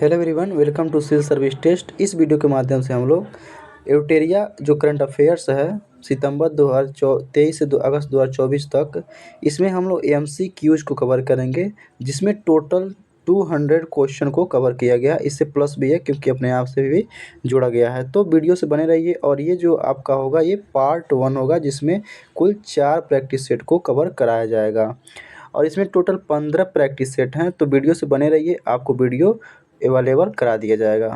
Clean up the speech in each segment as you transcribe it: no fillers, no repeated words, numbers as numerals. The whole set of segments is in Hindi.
Hello everyone, welcome to civil service test. इस वीडियो के माध्यम से हम लोग एवटेरिया जो करंट अफेयर्स है सितंबर 2023 से अगस्त 2024 तक, इसमें हम लोग एमसीक्यूज को कवर करेंगे, जिसमें टोटल 200 क्वेश्चन को कवर किया गया। इससे प्लस भी है क्योंकि अपने आप से भी जोड़ा गया है। तो वीडियो से बने रहिए। और ये जो आपका होगा ये पार्ट 1 होगा, जिसमें कुल 4 प्रैक्टिस सेट को कवर कराया जाएगा और इसमें टोटल 15 प्रैक्टिस सेट हैं। तो वीडियो से बने रहिए, आपको वीडियो अवेलेबल करा दिया जाएगा।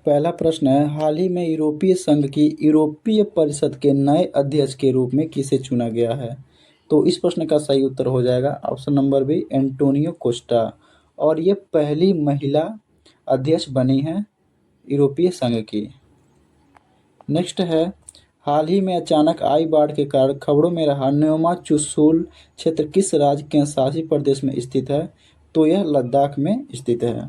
पहला प्रश्न है, हाल ही में यूरोपीय संघ की यूरोपीय परिषद के नए अध्यक्ष के रूप में किसे चुना गया है? तो इस प्रश्न का सही उत्तर हो जाएगा option number B, Antonio Costa. और ये पहली महिला अध्यक्ष बनी है यूरोपीय संघ की। नेक्स्ट है, हाल ही में अचानक आई बाढ़ के कारण खबरों में रहा न्योमा चुशुल क्षेत्र किस राज्य के शासित प्रदेश में स्थित है? तो यह लद्दाख में स्थित है।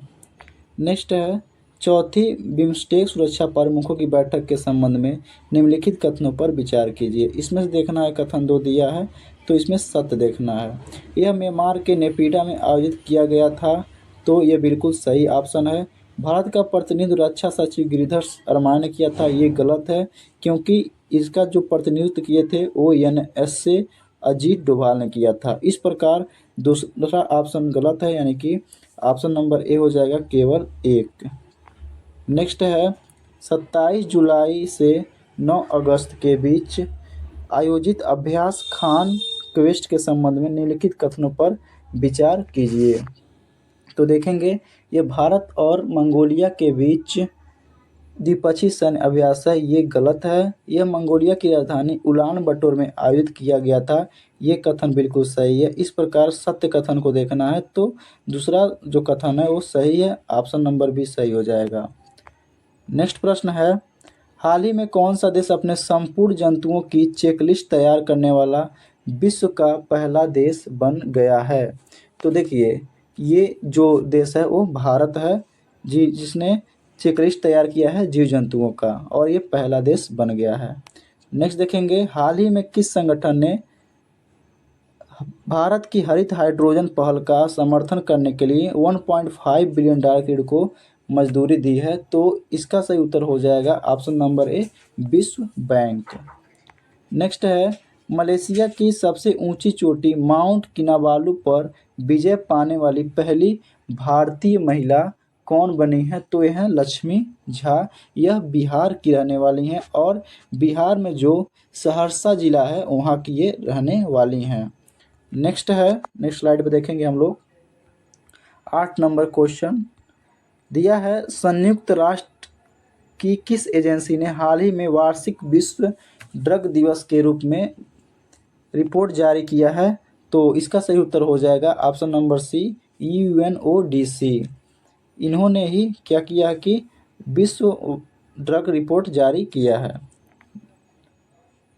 नेक्स्ट है, चौथी बिम्स्टेक सुरक्षा प्रमुखों की बैठक के संबंध में निम्नलिखित कथनों पर विचार कीजिए। इसमें से देखना है, कथन 2 दिया है तो इसमें सत्य देखना है। यह म्यांमार के नेपिडा में आयोजित किया गया था, तो यह बिल्कुल सही ऑप्शन है। भारत का प्रतिनिधित्व रक्षा सचिव गिरिधर अरमान ने किया था, ये गलत है क्योंकि इसका जो प्रतिनिधित्व किए थे वो एनएस से अजीत डोभाल ने किया था। इस प्रकार दूसरा ऑप्शन गलत है, यानी कि ऑप्शन नंबर ए हो जाएगा केवल 1। नेक्स्ट है, 27 जुलाई से 9 अगस्त के बीच आयोजित अभ्यास खान क्वेस्ट के संबंध में निम्नलिखित कथनों पर विचार कीजिए। तो देखेंगे, ये भारत और मंगोलिया के बीच द्विपक्षीय सैन्य अभ्यास है, ये गलत है। यह मंगोलिया की राजधानी उलान बटोर में आयोजित किया गया था, ये कथन बिल्कुल सही है। इस प्रकार सत्य कथन को देखना है, तो दूसरा जो कथन है वो सही है, ऑप्शन नंबर बी सही हो जाएगा। नेक्स्ट प्रश्न है, हाल ही में कौन सा देश अपने संपूर्ण जंतुओं की चेकलिस्ट तैयार करने वाला विश्व का पहला देश बन गया है? तो देखिए, ये जो देश है वो भारत है जी, जिसने चेकलिस्ट तैयार किया है जीव जंतुओं का, और ये पहला देश बन गया है। नेक्स्ट देखेंगे, हाल ही में किस संगठन ने भारत की हरित हाइड्रोजन पहल का समर्थन करने के लिए $1.5 बिलियन की ऋण को मंजूरी दी है? तो इसका सही उत्तर हो जाएगा ऑप्शन नंबर ए, विश्व बैंक। नेक्स्ट है, मलेशिया की सबसे ऊंची चोटी माउंट किनाबालू पर विजय पाने वाली पहली भारतीय महिला कौन बनी है? तो यह है लक्ष्मी झा। यह बिहार की रहने वाली हैं और बिहार में जो सहरसा जिला है वहाँ की ये रहने वाली हैं। नेक्स्ट है, नेक्स्ट स्लाइड पे देखेंगे हम लोग 8 नंबर क्वेश्चन दिया है, संयुक्त राष्ट्र की किस एजेंसी ने हाल ही में वार्षिक विश्व ड्रग दिवस के रूप में रिपोर्ट जारी किया है? तो इसका सही उत्तर हो जाएगा ऑप्शन नंबर सी, UNODC। इन्होंने ही क्या किया है कि विश्व ड्रग रिपोर्ट जारी किया है।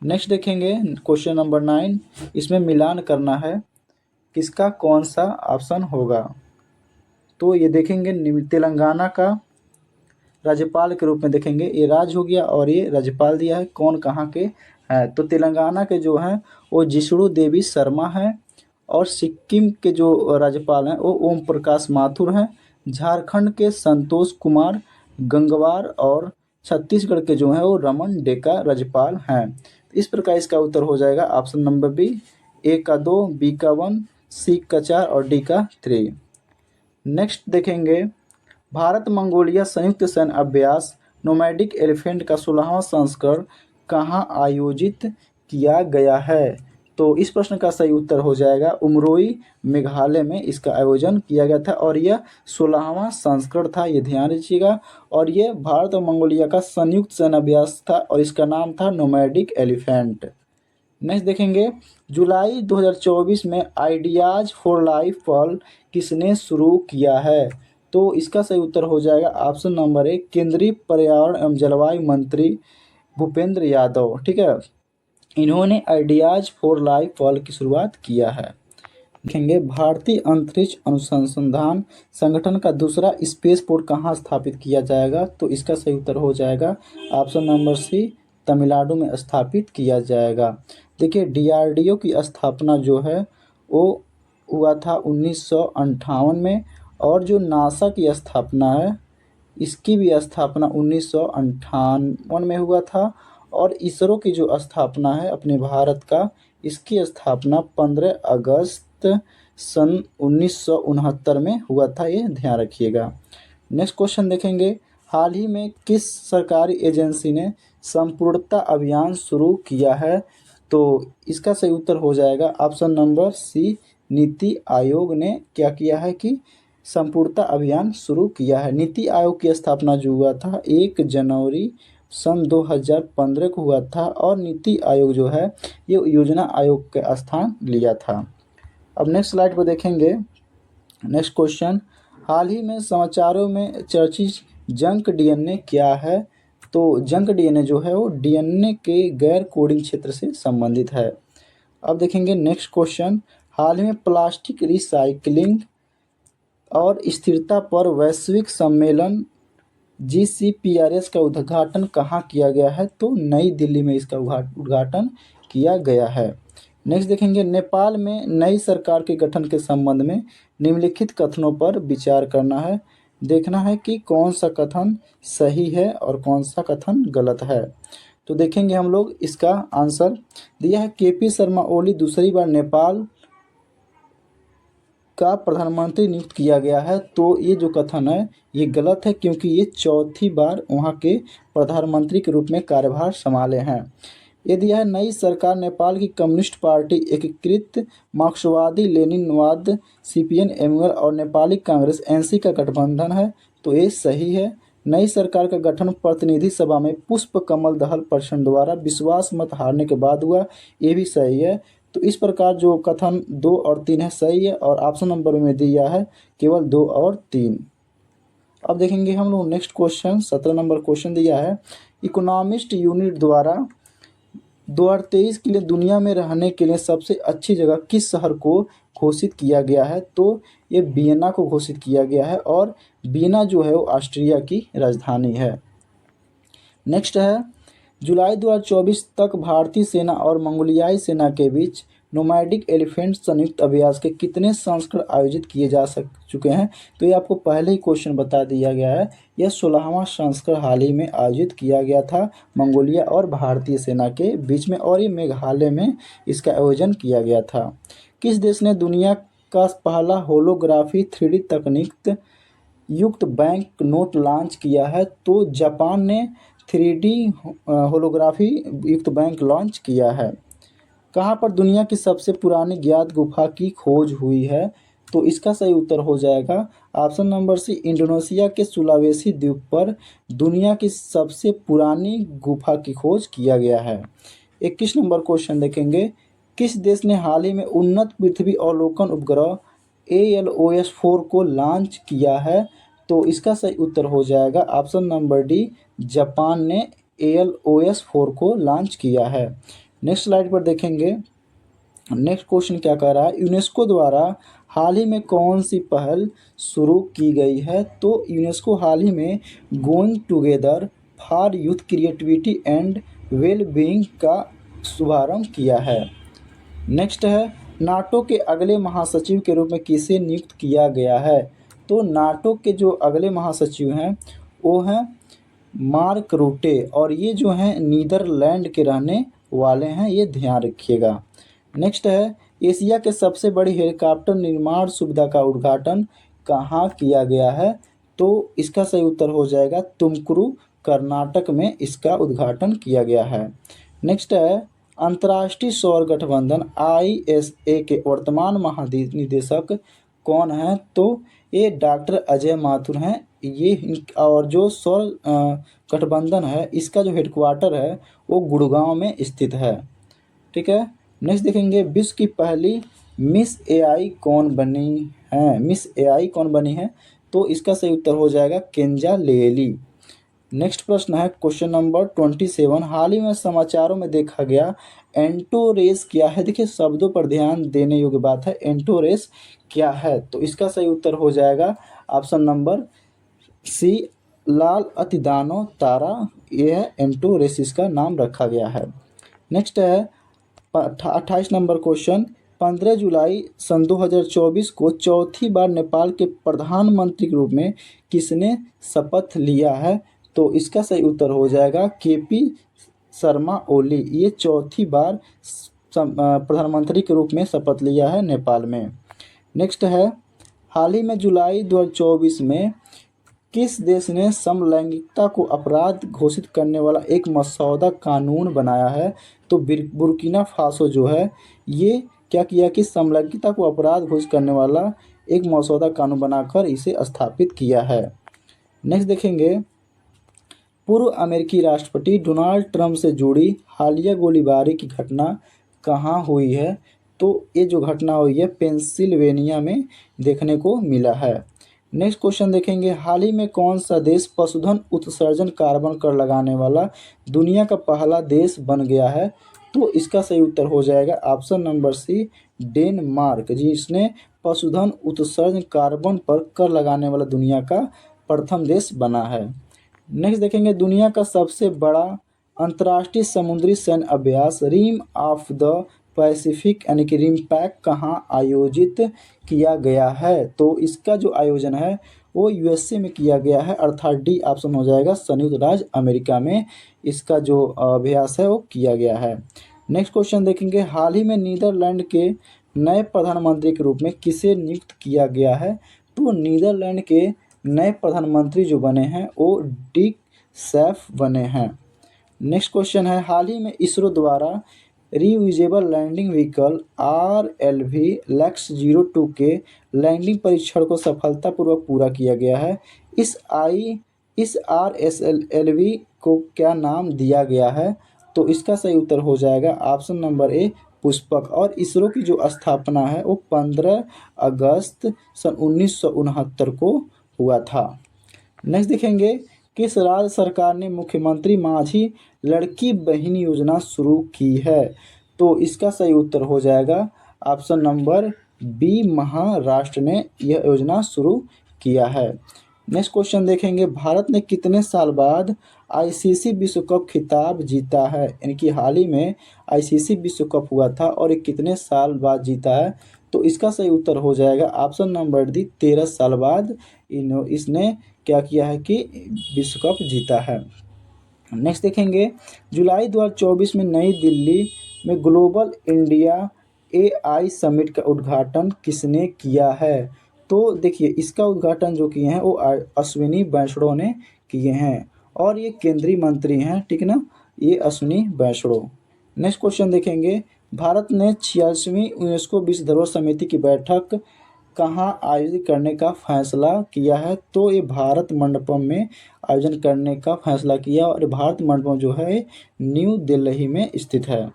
नेक्स्ट देखेंगे क्वेश्चन नंबर 9, इसमें मिलान करना है किसका कौन सा ऑप्शन होगा। तो ये देखेंगे, तेलंगाना का राज्यपाल के रूप में देखेंगे, ये राज्य हो गया और ये राज्यपाल दिया है, कौन कहाँ के हैं? तो तेलंगाना के जो हैं वो जिष्णु देवी शर्मा हैं, और सिक्किम के जो राज्यपाल हैं वो ओम प्रकाश माथुर हैं, झारखंड के संतोष कुमार गंगवार, और छत्तीसगढ़ के जो हैं वो रमन डेका राज्यपाल हैं। इस प्रकार इसका उत्तर हो जाएगा ऑप्शन नंबर बी, ए का 2, बी का 1, सी का 4 और डी का 3। नेक्स्ट देखेंगे, भारत मंगोलिया संयुक्त सैन्य अभ्यास नोमैडिक एलिफेंट का 16वां संस्करण कहाँ आयोजित किया गया है? तो इस प्रश्न का सही उत्तर हो जाएगा उमरोई मेघालय में इसका आयोजन किया गया था, और यह 16वां संस्करण था, ये ध्यान रखिएगा। और ये भारत और मंगोलिया का संयुक्त सैन्य अभ्यास था और इसका नाम था नोमैडिक एलिफेंट। नेक्स्ट देखेंगे, जुलाई 2024 में आइडियाज फॉर लाइफ पहल किसने शुरू किया है? तो इसका सही उत्तर हो जाएगा ऑप्शन नंबर ए, केंद्रीय पर्यावरण एवं जलवायु मंत्री भूपेंद्र यादव। ठीक है, इन्होंने आइडियाज फॉर लाइफ पहल की शुरुआत किया है। देखेंगे, भारतीय अंतरिक्ष अनुसंधान संगठन का दूसरा स्पेस पोर्ट कहाँ स्थापित किया जाएगा? तो इसका सही उत्तर हो जाएगा ऑप्शन नंबर सी, तमिलनाडु में स्थापित किया जाएगा। देखिए, DRDO की स्थापना जो है वो हुआ था 1958 में, और जो नासा की स्थापना है इसकी भी स्थापना 1958 में हुआ था। और इसरो की जो स्थापना है अपने भारत का, इसकी स्थापना 15 अगस्त सन 1969 में हुआ था, ये ध्यान रखिएगा। नेक्स्ट क्वेश्चन देखेंगे, हाल ही में किस सरकारी एजेंसी ने संपूर्णता अभियान शुरू किया है? तो इसका सही उत्तर हो जाएगा ऑप्शन नंबर सी, नीति आयोग ने क्या किया है कि संपूर्णता अभियान शुरू किया है। नीति आयोग की स्थापना जो हुआ था 1 जनवरी सन 2015 को हुआ था और नीति आयोग जो है ये योजना आयोग का स्थान लिया था। अब नेक्स्ट स्लाइड पर देखेंगे, नेक्स्ट क्वेश्चन, हाल ही में समाचारों में चर्चित जंक डीएनए क्या है? तो जंक डीएनए जो है वो डीएनए के गैर कोडिंग क्षेत्र से संबंधित है। अब देखेंगे नेक्स्ट क्वेश्चन, हाल ही में प्लास्टिक रिसाइकलिंग और स्थिरता पर वैश्विक सम्मेलन GCPRS का उद्घाटन कहाँ किया गया है? तो नई दिल्ली में इसका उद्घाटन किया गया है। नेक्स्ट देखेंगे, नेपाल में नई सरकार के गठन के संबंध में निम्नलिखित कथनों पर विचार करना है। देखना है कि कौन सा कथन सही है और कौन सा कथन गलत है। तो देखेंगे हम लोग इसका आंसर दिया है, KP शर्मा ओली दूसरी बार नेपाल का प्रधानमंत्री नियुक्त किया गया है। तो ये जो कथन है ये गलत है, क्योंकि ये चौथी बार वहाँ के प्रधानमंत्री के रूप में कार्यभार संभाले हैं। ये दिया है, नई सरकार नेपाल की कम्युनिस्ट पार्टी, एकीकृत मार्क्सवादी लेनिनवाद CPN-ML और नेपाली कांग्रेस NC का गठबंधन है। तो ये सही है। नई सरकार का गठन प्रतिनिधि सभा में पुष्प कमल दहल प्रचंड द्वारा विश्वास मत हारने के बाद हुआ, ये भी सही है। तो इस प्रकार जो कथन 2 और 3 है सही है और ऑप्शन नंबर में दिया है केवल 2 और 3। अब देखेंगे हम लोग नेक्स्ट क्वेश्चन, 17 नंबर क्वेश्चन दिया है, इकोनॉमिस्ट यूनिट द्वारा 2023 के लिए दुनिया में रहने के लिए सबसे अच्छी जगह किस शहर को घोषित किया गया है? तो ये वियना को घोषित किया गया है और वियना जो है वो ऑस्ट्रिया की राजधानी है। नेक्स्ट है, जुलाई 2024 तक भारतीय सेना और मंगोलियाई सेना के बीच नोमैडिक एलिफेंट संयुक्त अभ्यास के कितने संस्करण आयोजित किए जा चुके हैं? तो ये आपको पहले ही क्वेश्चन बता दिया गया है। यह 16वां संस्करण हाल ही में आयोजित किया गया था मंगोलिया और भारतीय सेना के बीच में, और ये मेघालय में इसका आयोजन किया गया था। किस देश ने दुनिया का पहला होलोग्राफी 3D तकनीक युक्त बैंक नोट लॉन्च किया है? तो जापान ने 3D होलोग्राफी युक्त बैंक लॉन्च किया है। कहाँ पर दुनिया की सबसे पुरानी ज्ञात गुफा की खोज हुई है? तो इसका सही उत्तर हो जाएगा ऑप्शन नंबर सी, इंडोनेशिया के सुलावेसी द्वीप पर दुनिया की सबसे पुरानी गुफा की खोज किया गया है। 21 नंबर क्वेश्चन देखेंगे, किस देश ने हाल ही में उन्नत पृथ्वी अवलोकन उपग्रह ALOS-4 को लॉन्च किया है? तो इसका सही उत्तर हो जाएगा ऑप्शन नंबर डी, जापान ने ALOS-4 को लॉन्च किया है। नेक्स्ट स्लाइड पर देखेंगे, नेक्स्ट क्वेश्चन क्या कह रहा है, यूनेस्को द्वारा हाल ही में कौन सी पहल शुरू की गई है? तो यूनेस्को हाल ही में going together for youth creativity and well being का शुभारंभ किया है। नेक्स्ट है, नाटो के अगले महासचिव के रूप में किसे नियुक्त किया गया है? तो नाटो के जो अगले महासचिव हैं वो हैं मार्क रूटे, और ये जो हैं नीदरलैंड के रहने वाले हैं, ये ध्यान रखिएगा। नेक्स्ट है, एशिया के सबसे बड़ी हेलीकॉप्टर निर्माण सुविधा का उद्घाटन कहाँ किया गया है? तो इसका सही उत्तर हो जाएगा तुमकुरू, कर्नाटक में इसका उद्घाटन किया गया है। नेक्स्ट है, अंतर्राष्ट्रीय सौर गठबंधन ISA के वर्तमान महानिदेशक कौन हैं? तो ये डॉक्टर अजय माथुर हैं। ये और जो सौर गठबंधन है इसका जो हेडक्वार्टर है वो गुड़गांव में स्थित है। ठीक है, नेक्स्ट देखेंगे, विश्व की पहली मिस AI कौन बनी है? मिस AI कौन बनी है? तो इसका सही उत्तर हो जाएगा केंजा लेली। नेक्स्ट प्रश्न है क्वेश्चन नंबर 27, हाल ही में समाचारों में देखा गया एंटोरेस क्या है? देखिए शब्दों पर ध्यान देने योग्य बात है, एंटोरेस क्या है? तो इसका सही उत्तर हो जाएगा ऑप्शन नंबर सी, लाल अतिदानो तारा, यह एंटोरेसिस का नाम रखा गया है। नेक्स्ट है 28 नंबर क्वेश्चन, 15 जुलाई सन 2024 को चौथी बार नेपाल के प्रधानमंत्री के रूप में किसने शपथ लिया है? तो इसका सही उत्तर हो जाएगा केपी शर्मा ओली। ये चौथी बार प्रधानमंत्री के रूप में शपथ लिया है नेपाल में। नेक्स्ट है, हाल ही में जुलाई 2024 में किस देश ने समलैंगिकता को अपराध घोषित करने वाला एक मसौदा कानून बनाया है? तो बुर्किना फासो जो है ये क्या किया कि समलैंगिकता को अपराध घोषित करने वाला एक मसौदा कानून बनाकर इसे स्थापित किया है। नेक्स्ट देखेंगे, पूर्व अमेरिकी राष्ट्रपति डोनाल्ड ट्रंप से जुड़ी हालिया गोलीबारी की घटना कहाँ हुई है? तो ये जो घटना हुई है पेंसिल्वेनिया में देखने को मिला है। नेक्स्ट क्वेश्चन देखेंगे, हाल ही में कौन सा देश पशुधन उत्सर्जन कार्बन कर लगाने वाला दुनिया का पहला देश बन गया है? तो इसका सही उत्तर हो जाएगा ऑप्शन नंबर सी, डेनमार्क, जिसने पशुधन उत्सर्जन कार्बन पर कर लगाने वाला दुनिया का प्रथम देश बना है। नेक्स्ट देखेंगे, दुनिया का सबसे बड़ा अंतर्राष्ट्रीय समुद्री सैन्य अभ्यास रिम ऑफ द पैसिफिक यानी कि रिमपैक कहाँ आयोजित किया गया है? तो इसका जो आयोजन है वो यूएसए में किया गया है, अर्थात डी ऑप्शन हो जाएगा, संयुक्त राज्य अमेरिका में इसका जो अभ्यास है वो किया गया है। नेक्स्ट क्वेश्चन देखेंगे, हाल ही में नीदरलैंड के नए प्रधानमंत्री के रूप में किसे नियुक्त किया गया है? तो नीदरलैंड के नए प्रधानमंत्री जो बने हैं वो डिक सैफ बने हैं। नेक्स्ट क्वेश्चन है, हाल ही में इसरो द्वारा reusable landing vehicle RLV LEX-02 के लैंडिंग परीक्षण को सफलतापूर्वक पूरा किया गया है। इस RSLV को क्या नाम दिया गया है? तो इसका सही उत्तर हो जाएगा ऑप्शन नंबर ए, पुष्पक। और इसरो की जो स्थापना है वो 15 अगस्त सन 1969 को हुआ था। नेक्स्ट देखेंगे, किस राज्य सरकार ने मुख्यमंत्री माझी लड़की बहन योजना शुरू की है? तो इसका सही उत्तर हो जाएगा ऑप्शन नंबर बी, महाराष्ट्र ने यह योजना शुरू किया है। नेक्स्ट क्वेश्चन देखेंगे, भारत ने कितने साल बाद ICC विश्व कप खिताब जीता है? यानी कि हाल ही में ICC विश्व कप हुआ था और ये कितने साल बाद जीता है? तो इसका सही उत्तर हो जाएगा ऑप्शन नंबर डी, 13 साल बाद इसने क्या किया है कि विश्व कप जीता है। नेक्स्ट देखेंगे, जुलाई 2024 में नई दिल्ली में ग्लोबल इंडिया AI समिट का उद्घाटन किसने किया है? तो देखिए इसका उद्घाटन जो किए हैं वो अश्विनी वैष्णव ने किए हैं और ये केंद्रीय मंत्री हैं, ठीक है ना, ये अश्विनी वैष्णव। नेक्स्ट क्वेश्चन देखेंगे, भारत ने 86वीं यूनेस्को विश्व धरोहर समिति की बैठक कहाँ आयोजित करने का फैसला किया है? तो ये भारत मंडपम में आयोजन करने का फैसला किया और भारत मंडपम जो है न्यू दिल्ली में स्थित है।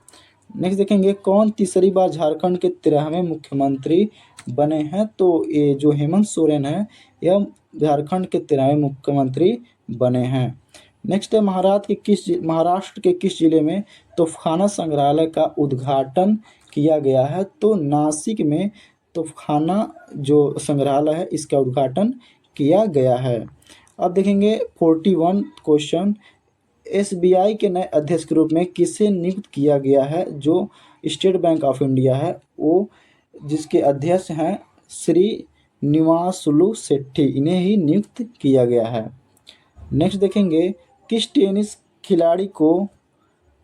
नेक्स्ट देखेंगे, कौन तीसरी बार झारखंड के 13वें मुख्यमंत्री बने हैं? तो ये जो हेमंत सोरेन है यह झारखंड के 13वें मुख्यमंत्री बने हैं। नेक्स्ट है, महाराष्ट्र के किस जिले में तोफखाना संग्रहालय का उद्घाटन किया गया है? तो नासिक में तोफखाना जो संग्रहालय है इसका उद्घाटन किया गया है। अब देखेंगे 41 क्वेश्चन, SBI के नए अध्यक्ष के रूप में किसे नियुक्त किया गया है? जो स्टेट बैंक ऑफ इंडिया है वो जिसके अध्यक्ष हैं श्री निवासुलु शेट्टी, इन्हें ही नियुक्त किया गया है। नेक्स्ट देखेंगे, किस टेनिस खिलाड़ी को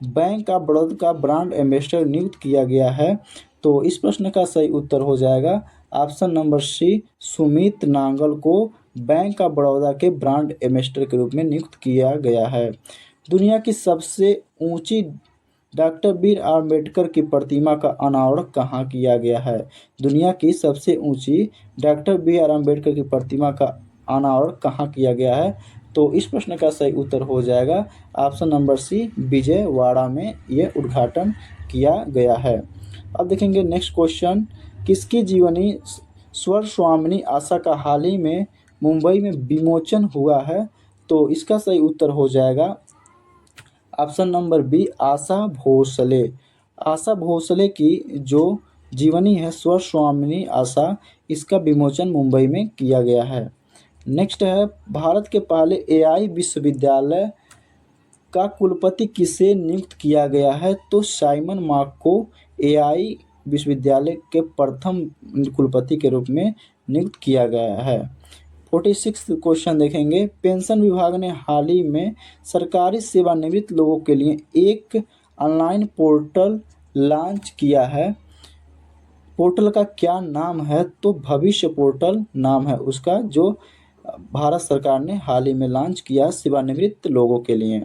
बैंक ऑफ बड़ौदा का ब्रांड एम्बेसडर नियुक्त किया गया है? तो इस प्रश्न का सही उत्तर हो जाएगा option number C, Sumit Nagal को बैंक ऑफ बड़ौदा के ब्रांड एम्बेसडर के रूप में नियुक्त किया गया है। दुनिया की सबसे ऊंची डॉक्टर BR अम्बेडकर की प्रतिमा का अनावरण कहाँ किया गया है? दुनिया की सबसे ऊंची डॉक्टर BR अम्बेडकर की प्रतिमा का अनावरण कहाँ किया गया है? तो इस प्रश्न का सही उत्तर हो जाएगा ऑप्शन नंबर सी, विजयवाड़ा में ये उद्घाटन किया गया है। अब देखेंगे नेक्स्ट क्वेश्चन, किसकी जीवनी स्वरस्वामिनी आशा का हाल ही में मुंबई में विमोचन हुआ है? तो इसका सही उत्तर हो जाएगा option number B, Asha Bhosle. Asha Bhosle की जो जीवनी है स्वरस्वामिनी आशा, इसका विमोचन मुंबई में किया गया है। नेक्स्ट है, भारत के पहले AI विश्वविद्यालय का कुलपति किसे नियुक्त किया गया है? तो साइमन मार्क को AI विश्वविद्यालय के प्रथम कुलपति के रूप में नियुक्त किया गया है। 46 क्वेश्चन देखेंगे। पेंशन विभाग ने हाल ही में सरकारी सेवानिवृत्त लोगों के लिए एक ऑनलाइन पोर्टल लॉन्च किया है। पोर्टल का क्या नाम है? तो भविष्य पोर्टल नाम है उसका, जो भारत सरकार ने हाल ही में लॉन्च किया सेवानिवृत्त लोगों के लिए।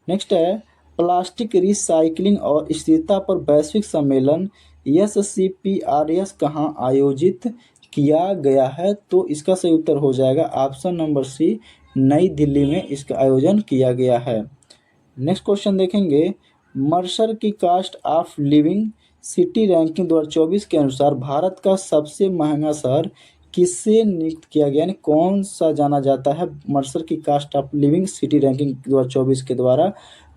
नेक्स्ट है प्लास्टिक रिसाइकलिंग और स्थिरता पर वैश्विक सम्मेलन SCPRS कहाँ आयोजित किया गया है? तो इसका सही उत्तर हो जाएगा ऑप्शन नंबर सी, नई दिल्ली में इसका आयोजन किया गया है। नेक्स्ट क्वेश्चन देखेंगे। मर्सर की cost of living city ranking 2024 के अनुसार भारत का सबसे महंगा शहर किससे नियुक्त किया गया, यानी कौन सा जाना जाता है मर्सर की cost of living city ranking 2024 के द्वारा?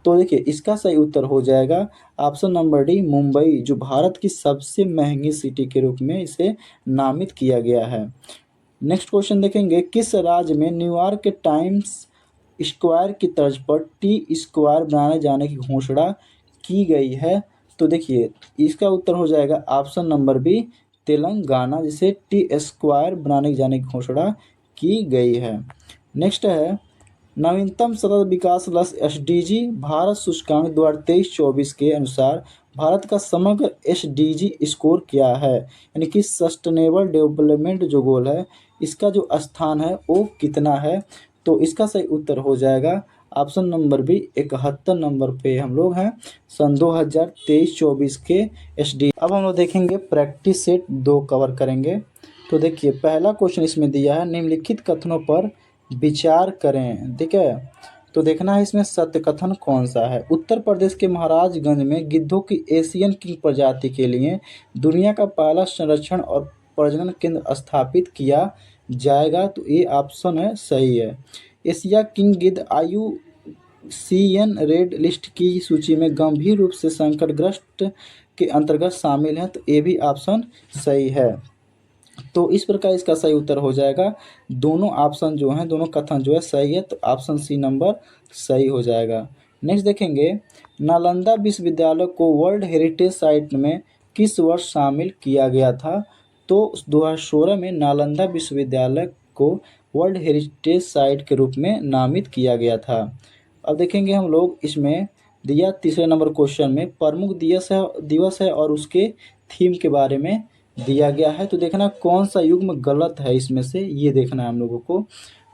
तो देखिए इसका सही उत्तर हो जाएगा ऑप्शन नंबर डी, मुंबई, जो भारत की सबसे महंगी सिटी के रूप में इसे नामित किया गया है। नेक्स्ट क्वेश्चन देखेंगे। किस राज्य में न्यूयॉर्क के टाइम्स स्क्वायर की तर्ज पर टी स्क्वायर बनाए जाने की घोषणा की गई है? तो देखिए इसका उत्तर हो जाएगा ऑप्शन नंबर बी, तेलंगाना, जिसे टी स्क्वायर बनाने जाने की घोषणा की गई है। नेक्स्ट है नवीनतम सतत विकास लक्ष्य SDG भारत सूचकांक 2023-24 के अनुसार भारत का समग्र SDG स्कोर क्या है, यानी कि सस्टेनेबल डेवलपमेंट जो गोल है इसका जो स्थान है वो कितना है? तो इसका सही उत्तर हो जाएगा ऑप्शन नंबर बी, 71 नंबर पे हम लोग हैं सन 2023-24 के SDG। अब हम लोग देखेंगे प्रैक्टिस सेट 2 कवर करेंगे। तो देखिए पहला क्वेश्चन इसमें दिया है निम्नलिखित कथनों पर विचार करें, ठीक है। तो देखना है इसमें सत्य कथन कौन सा है। उत्तर प्रदेश के महाराजगंज में गिद्धों की एशियन किंग प्रजाति के लिए दुनिया का पहला संरक्षण और प्रजनन केंद्र स्थापित किया जाएगा। तो ये ऑप्शन है सही है। एशिया किंग गिद्ध IUCN रेड लिस्ट की सूची में गंभीर रूप से संकटग्रस्त के अंतर्गत शामिल है। तो ये भी ऑप्शन सही है। तो इस प्रकार इसका सही उत्तर हो जाएगा। दोनों ऑप्शन जो हैं, दोनों कथन जो है सही है, तो ऑप्शन सी नंबर सही हो जाएगा। नेक्स्ट देखेंगे नालंदा विश्वविद्यालय को वर्ल्ड हेरिटेज साइट में किस वर्ष शामिल किया गया था? तो 2016 में नालंदा विश्वविद्यालय को वर्ल्ड हेरिटेज साइट के रूप में नामित किया गया था। अब देखेंगे हम लोग इसमें दिया तीसरे नंबर क्वेश्चन में प्रमुख दिवस है और उसके थीम के बारे में दिया गया है। तो देखना कौन सा युग्म गलत है इसमें से, ये देखना है हम लोगों को।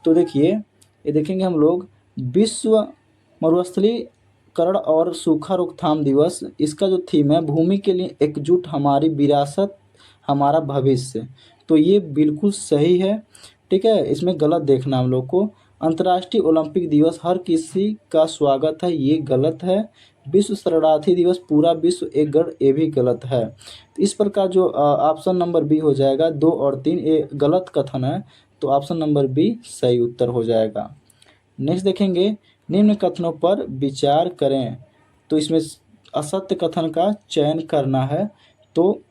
तो देखिए ये देखेंगे हम लोग विश्व मरुस्थलीकरण और सूखा रोकथाम दिवस, इसका जो थीम है भूमि के लिए एकजुट हमारी विरासत हमारा भविष्य। तो ये बिल्कुल सही है, ठीक है। इसमें गलत देखना हम लोग को। अंतर्राष्ट्रीय ओलंपिक दिवस हर किसी का स्वागत है, ये गलत है। विश्व शरणार्थी दिवस पूरा विश्व एक गढ़, ये भी गलत है। तो इस प्रकार जो ऑप्शन नंबर बी हो जाएगा 2 और 3 ये गलत कथन है। तो ऑप्शन नंबर बी सही उत्तर हो जाएगा। नेक्स्ट देखेंगे निम्न कथनों पर विचार करें। तो इसमें असत्य कथन का चयन करना है। तो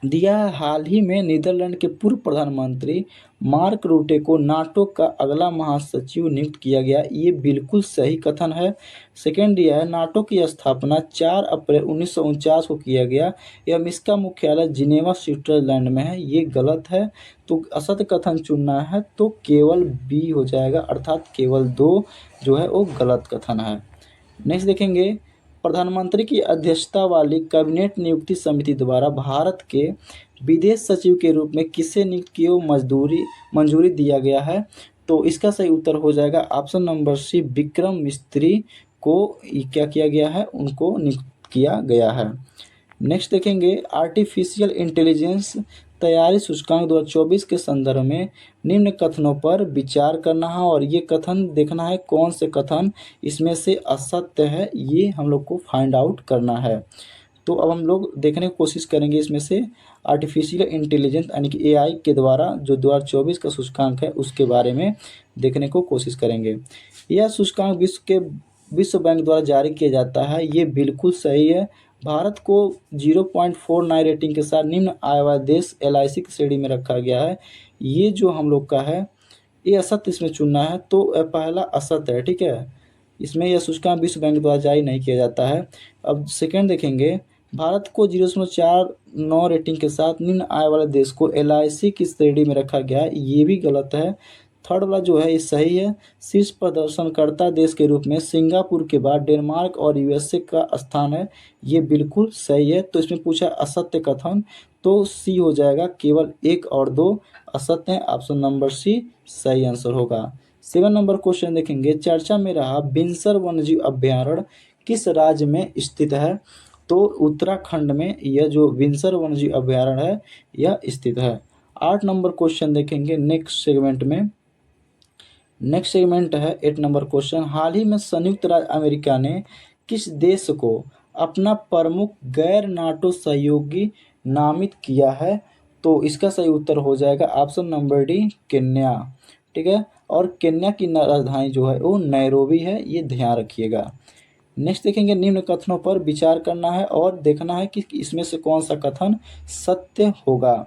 दिया है हाल ही में नीदरलैंड के पूर्व प्रधानमंत्री मार्क रूटे को नाटो का अगला महासचिव नियुक्त किया गया, ये बिल्कुल सही कथन है। सेकेंड दिया है नाटो की स्थापना 4 अप्रैल 1949 को किया गया एवं इसका मुख्यालय जिनेवा स्विट्जरलैंड में है, ये गलत है। तो असत्य कथन चुनना है तो केवल बी हो जाएगा, अर्थात केवल 2 जो है वो गलत कथन है। नेक्स्ट देखेंगे प्रधानमंत्री की अध्यक्षता वाली कैबिनेट नियुक्ति समिति द्वारा भारत के विदेश सचिव के रूप में किसे नियुक्त की मंजूरी दिया गया है? तो इसका सही उत्तर हो जाएगा ऑप्शन नंबर सी, विक्रम मिस्त्री को क्या किया गया है, उनको नियुक्त किया गया है। नेक्स्ट देखेंगे आर्टिफिशियल इंटेलिजेंस तैयारी सूचकांक 2024 के संदर्भ में निम्न कथनों पर विचार करना है और ये कथन देखना है कौन से कथन इसमें से असत्य है, ये हम लोग को फाइंड आउट करना है। तो अब हम लोग देखने की कोशिश करेंगे इसमें से आर्टिफिशियल इंटेलिजेंस यानी कि AI के द्वारा जो 2024 का सूचकांक है उसके बारे में देखने को कोशिश करेंगे। यह सूचकांक विश्व बैंक द्वारा जारी किया जाता है, ये बिल्कुल सही है। भारत को 0.49 रेटिंग के साथ निम्न आय वाले देश LIC की श्रेणी में रखा गया है, ये जो हम लोग का है ये असत्य इसमें चुनना है। तो पहला असत्य है, ठीक है। इसमें यह सूचकांक विश्व बैंक द्वारा जारी नहीं किया जाता है। अब सेकंड देखेंगे भारत को 0.49 रेटिंग के साथ निम्न आय वाले देश को LIC की श्रेणी में रखा गया है, ये भी गलत है। थर्ड वाला जो है ये सही है। शीर्ष प्रदर्शनकर्ता देश के रूप में सिंगापुर के बाद डेनमार्क और USA का स्थान है, ये बिल्कुल सही है। तो इसमें पूछा असत्य कथन, तो सी हो जाएगा, केवल 1 और 2 असत्य हैं। ऑप्शन नंबर सी सही आंसर होगा। 7 नंबर क्वेश्चन देखेंगे, चर्चा में रहा बिनसर वन्यजीव अभ्यारण्य किस राज्य में स्थित है? तो उत्तराखंड में यह जो बिनसर वन्यजीव अभ्यारण्य है यह स्थित है। 8 नंबर क्वेश्चन देखेंगे नेक्स्ट सेगमेंट में। नेक्स्ट सेगमेंट है 8 नंबर क्वेश्चन, हाल ही में संयुक्त राज्य अमेरिका ने किस देश को अपना प्रमुख गैर नाटो सहयोगी नामित किया है? तो इसका सही उत्तर हो जाएगा ऑप्शन नंबर डी केन्या। ठीक है, और केन्या की राजधानी जो है वो नैरोबी है, ये ध्यान रखिएगा। नेक्स्ट देखेंगे, निम्न कथनों पर विचार करना है और देखना है कि इसमें से कौन सा कथन सत्य होगा।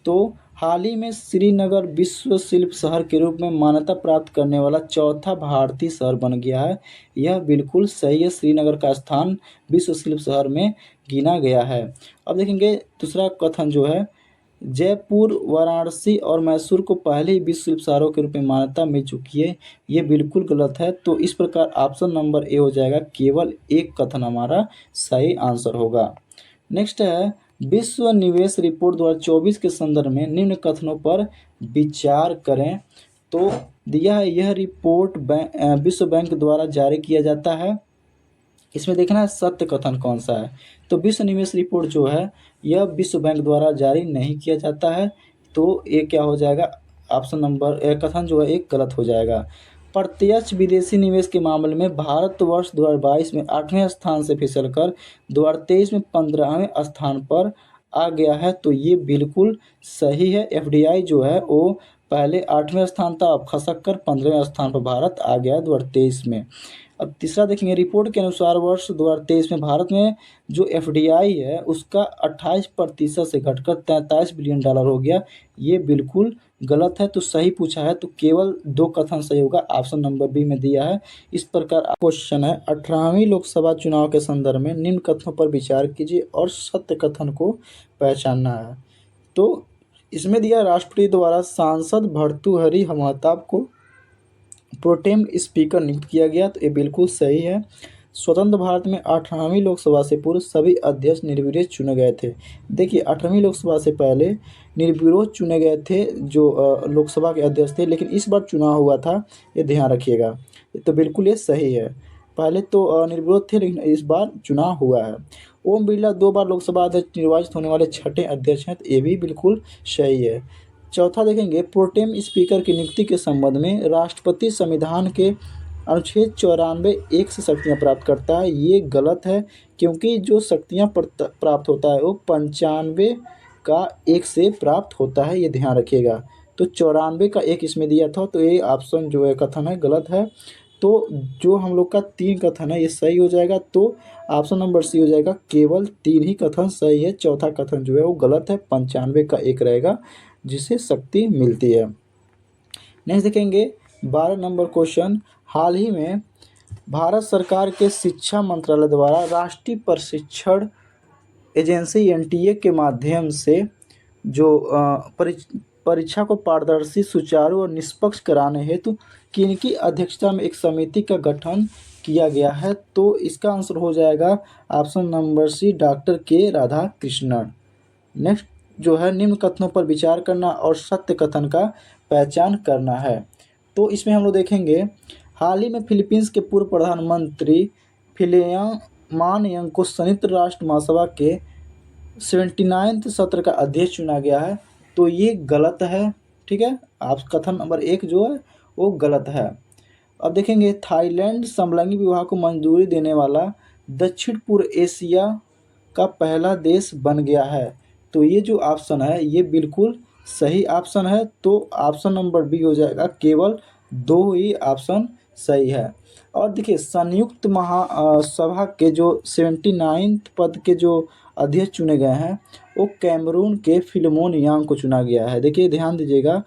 तो हाल ही में श्रीनगर विश्व शिल्प शहर के रूप में मान्यता प्राप्त करने वाला चौथा भारतीय शहर बन गया है, यह बिल्कुल सही है। श्रीनगर का स्थान विश्व शिल्प शहर में गिना गया है। अब देखेंगे दूसरा कथन जो है, जयपुर, वाराणसी और मैसूर को पहले ही विश्व शिल्प शहरों के रूप में मान्यता मिल चुकी है, ये बिल्कुल गलत है। तो इस प्रकार ऑप्शन नंबर ए हो जाएगा, केवल एक कथन हमारा सही आंसर होगा। नेक्स्ट है, विश्व निवेश रिपोर्ट 2024 के संदर्भ में निम्न कथनों पर विचार करें। तो दिया है, यह रिपोर्ट विश्व बैंक द्वारा जारी किया जाता है। इसमें देखना है सत्य कथन कौन सा है। तो विश्व निवेश रिपोर्ट जो है यह विश्व बैंक द्वारा जारी नहीं किया जाता है, तो ये क्या हो जाएगा, ऑप्शन नंबर कथन जो है एक गलत हो जाएगा। प्रत्यक्ष विदेशी निवेश के मामले में भारत वर्ष 2022 में 8वें स्थान से फिसलकर 2023 में 15वें स्थान पर आ गया है, तो ये बिल्कुल सही है। FDI जो है वो पहले 8वें स्थान था, अब खसक कर 15वें स्थान पर भारत आ गया 2023 में। अब तीसरा देखेंगे, रिपोर्ट के अनुसार वर्ष 2023 में भारत में जो FDI है उसका 28% से घटकर 43 बिलियन डॉलर हो गया, ये बिल्कुल गलत है। तो सही पूछा है तो केवल 2 कथन सही होगा, ऑप्शन नंबर बी में दिया है। इस प्रकार क्वेश्चन है, 18वीं लोकसभा चुनाव के संदर्भ में निम्न कथनों पर विचार कीजिए और सत्य कथन को पहचानना है। तो इसमें दिया, राष्ट्रपति द्वारा सांसद भर्तृहरि महताब को प्रोटेम स्पीकर नियुक्त किया गया, तो ये बिल्कुल सही है। स्वतंत्र भारत में 18वीं लोकसभा से पूर्व सभी अध्यक्ष निर्विरोध चुने गए थे। देखिए 18वीं लोकसभा से पहले निर्विरोध चुने गए थे जो लोकसभा के अध्यक्ष थे, लेकिन इस बार चुनाव हुआ था, ये ध्यान रखिएगा। तो बिल्कुल ये सही है, पहले तो निर्विरोध थे लेकिन इस बार चुनाव हुआ है। ओम बिरला 2 बार लोकसभा अध्यक्ष निर्वाचित होने वाले छठे अध्यक्ष हैं, तो ये भी बिल्कुल सही है। चौथा देखेंगे, प्रोटेम स्पीकर की नियुक्ति के संबंध में राष्ट्रपति संविधान के अनुच्छेद 94(1) से शक्तियाँ प्राप्त करता है, ये गलत है, क्योंकि जो शक्तियाँ प्राप्त होता है वो 95(1) से प्राप्त होता है, ये ध्यान रखिएगा। तो 94(1) इसमें दिया था, तो ये ऑप्शन जो है कथन है गलत है। तो जो हम लोग का 3 कथन है ये सही हो जाएगा, तो ऑप्शन नंबर सी हो जाएगा, केवल 3 ही कथन सही है, चौथा कथन जो है वो गलत है, 95(1) रहेगा जिससे शक्ति मिलती है। नेक्स्ट देखेंगे 12 नंबर क्वेश्चन, हाल ही में भारत सरकार के शिक्षा मंत्रालय द्वारा राष्ट्रीय प्रशिक्षण एजेंसी NTA के माध्यम से जो परीक्षा को पारदर्शी, सुचारू और निष्पक्ष कराने हेतु किनकी अध्यक्षता में एक समिति का गठन किया गया है? तो इसका आंसर हो जाएगा ऑप्शन नंबर सी, डॉक्टर के राधाकृष्णन। नेक्स्ट जो है, निम्न कथनों पर विचार करना और सत्य कथन का पहचान करना है। तो इसमें हम लोग देखेंगे, हाल ही में फिलीपींस के पूर्व प्रधानमंत्री फिलियमान यांग को संयुक्त राष्ट्र महासभा के 79वें सत्र का अध्यक्ष चुना गया है, तो ये गलत है। ठीक है, आप कथन नंबर 1 जो है वो गलत है। अब देखेंगे, थाईलैंड समलैंगिक विवाह को मंजूरी देने वाला दक्षिण पूर्व एशिया का पहला देश बन गया है, तो ये जो ऑप्शन है ये बिल्कुल सही ऑप्शन है। तो ऑप्शन नंबर बी हो जाएगा, केवल 2 ही ऑप्शन सही है। और देखिए, संयुक्त महासभा के जो 79 पद के जो अध्यक्ष चुने गए हैं वो कैमरून के फिलेमोन यांग को चुना गया है। देखिए ध्यान दीजिएगा,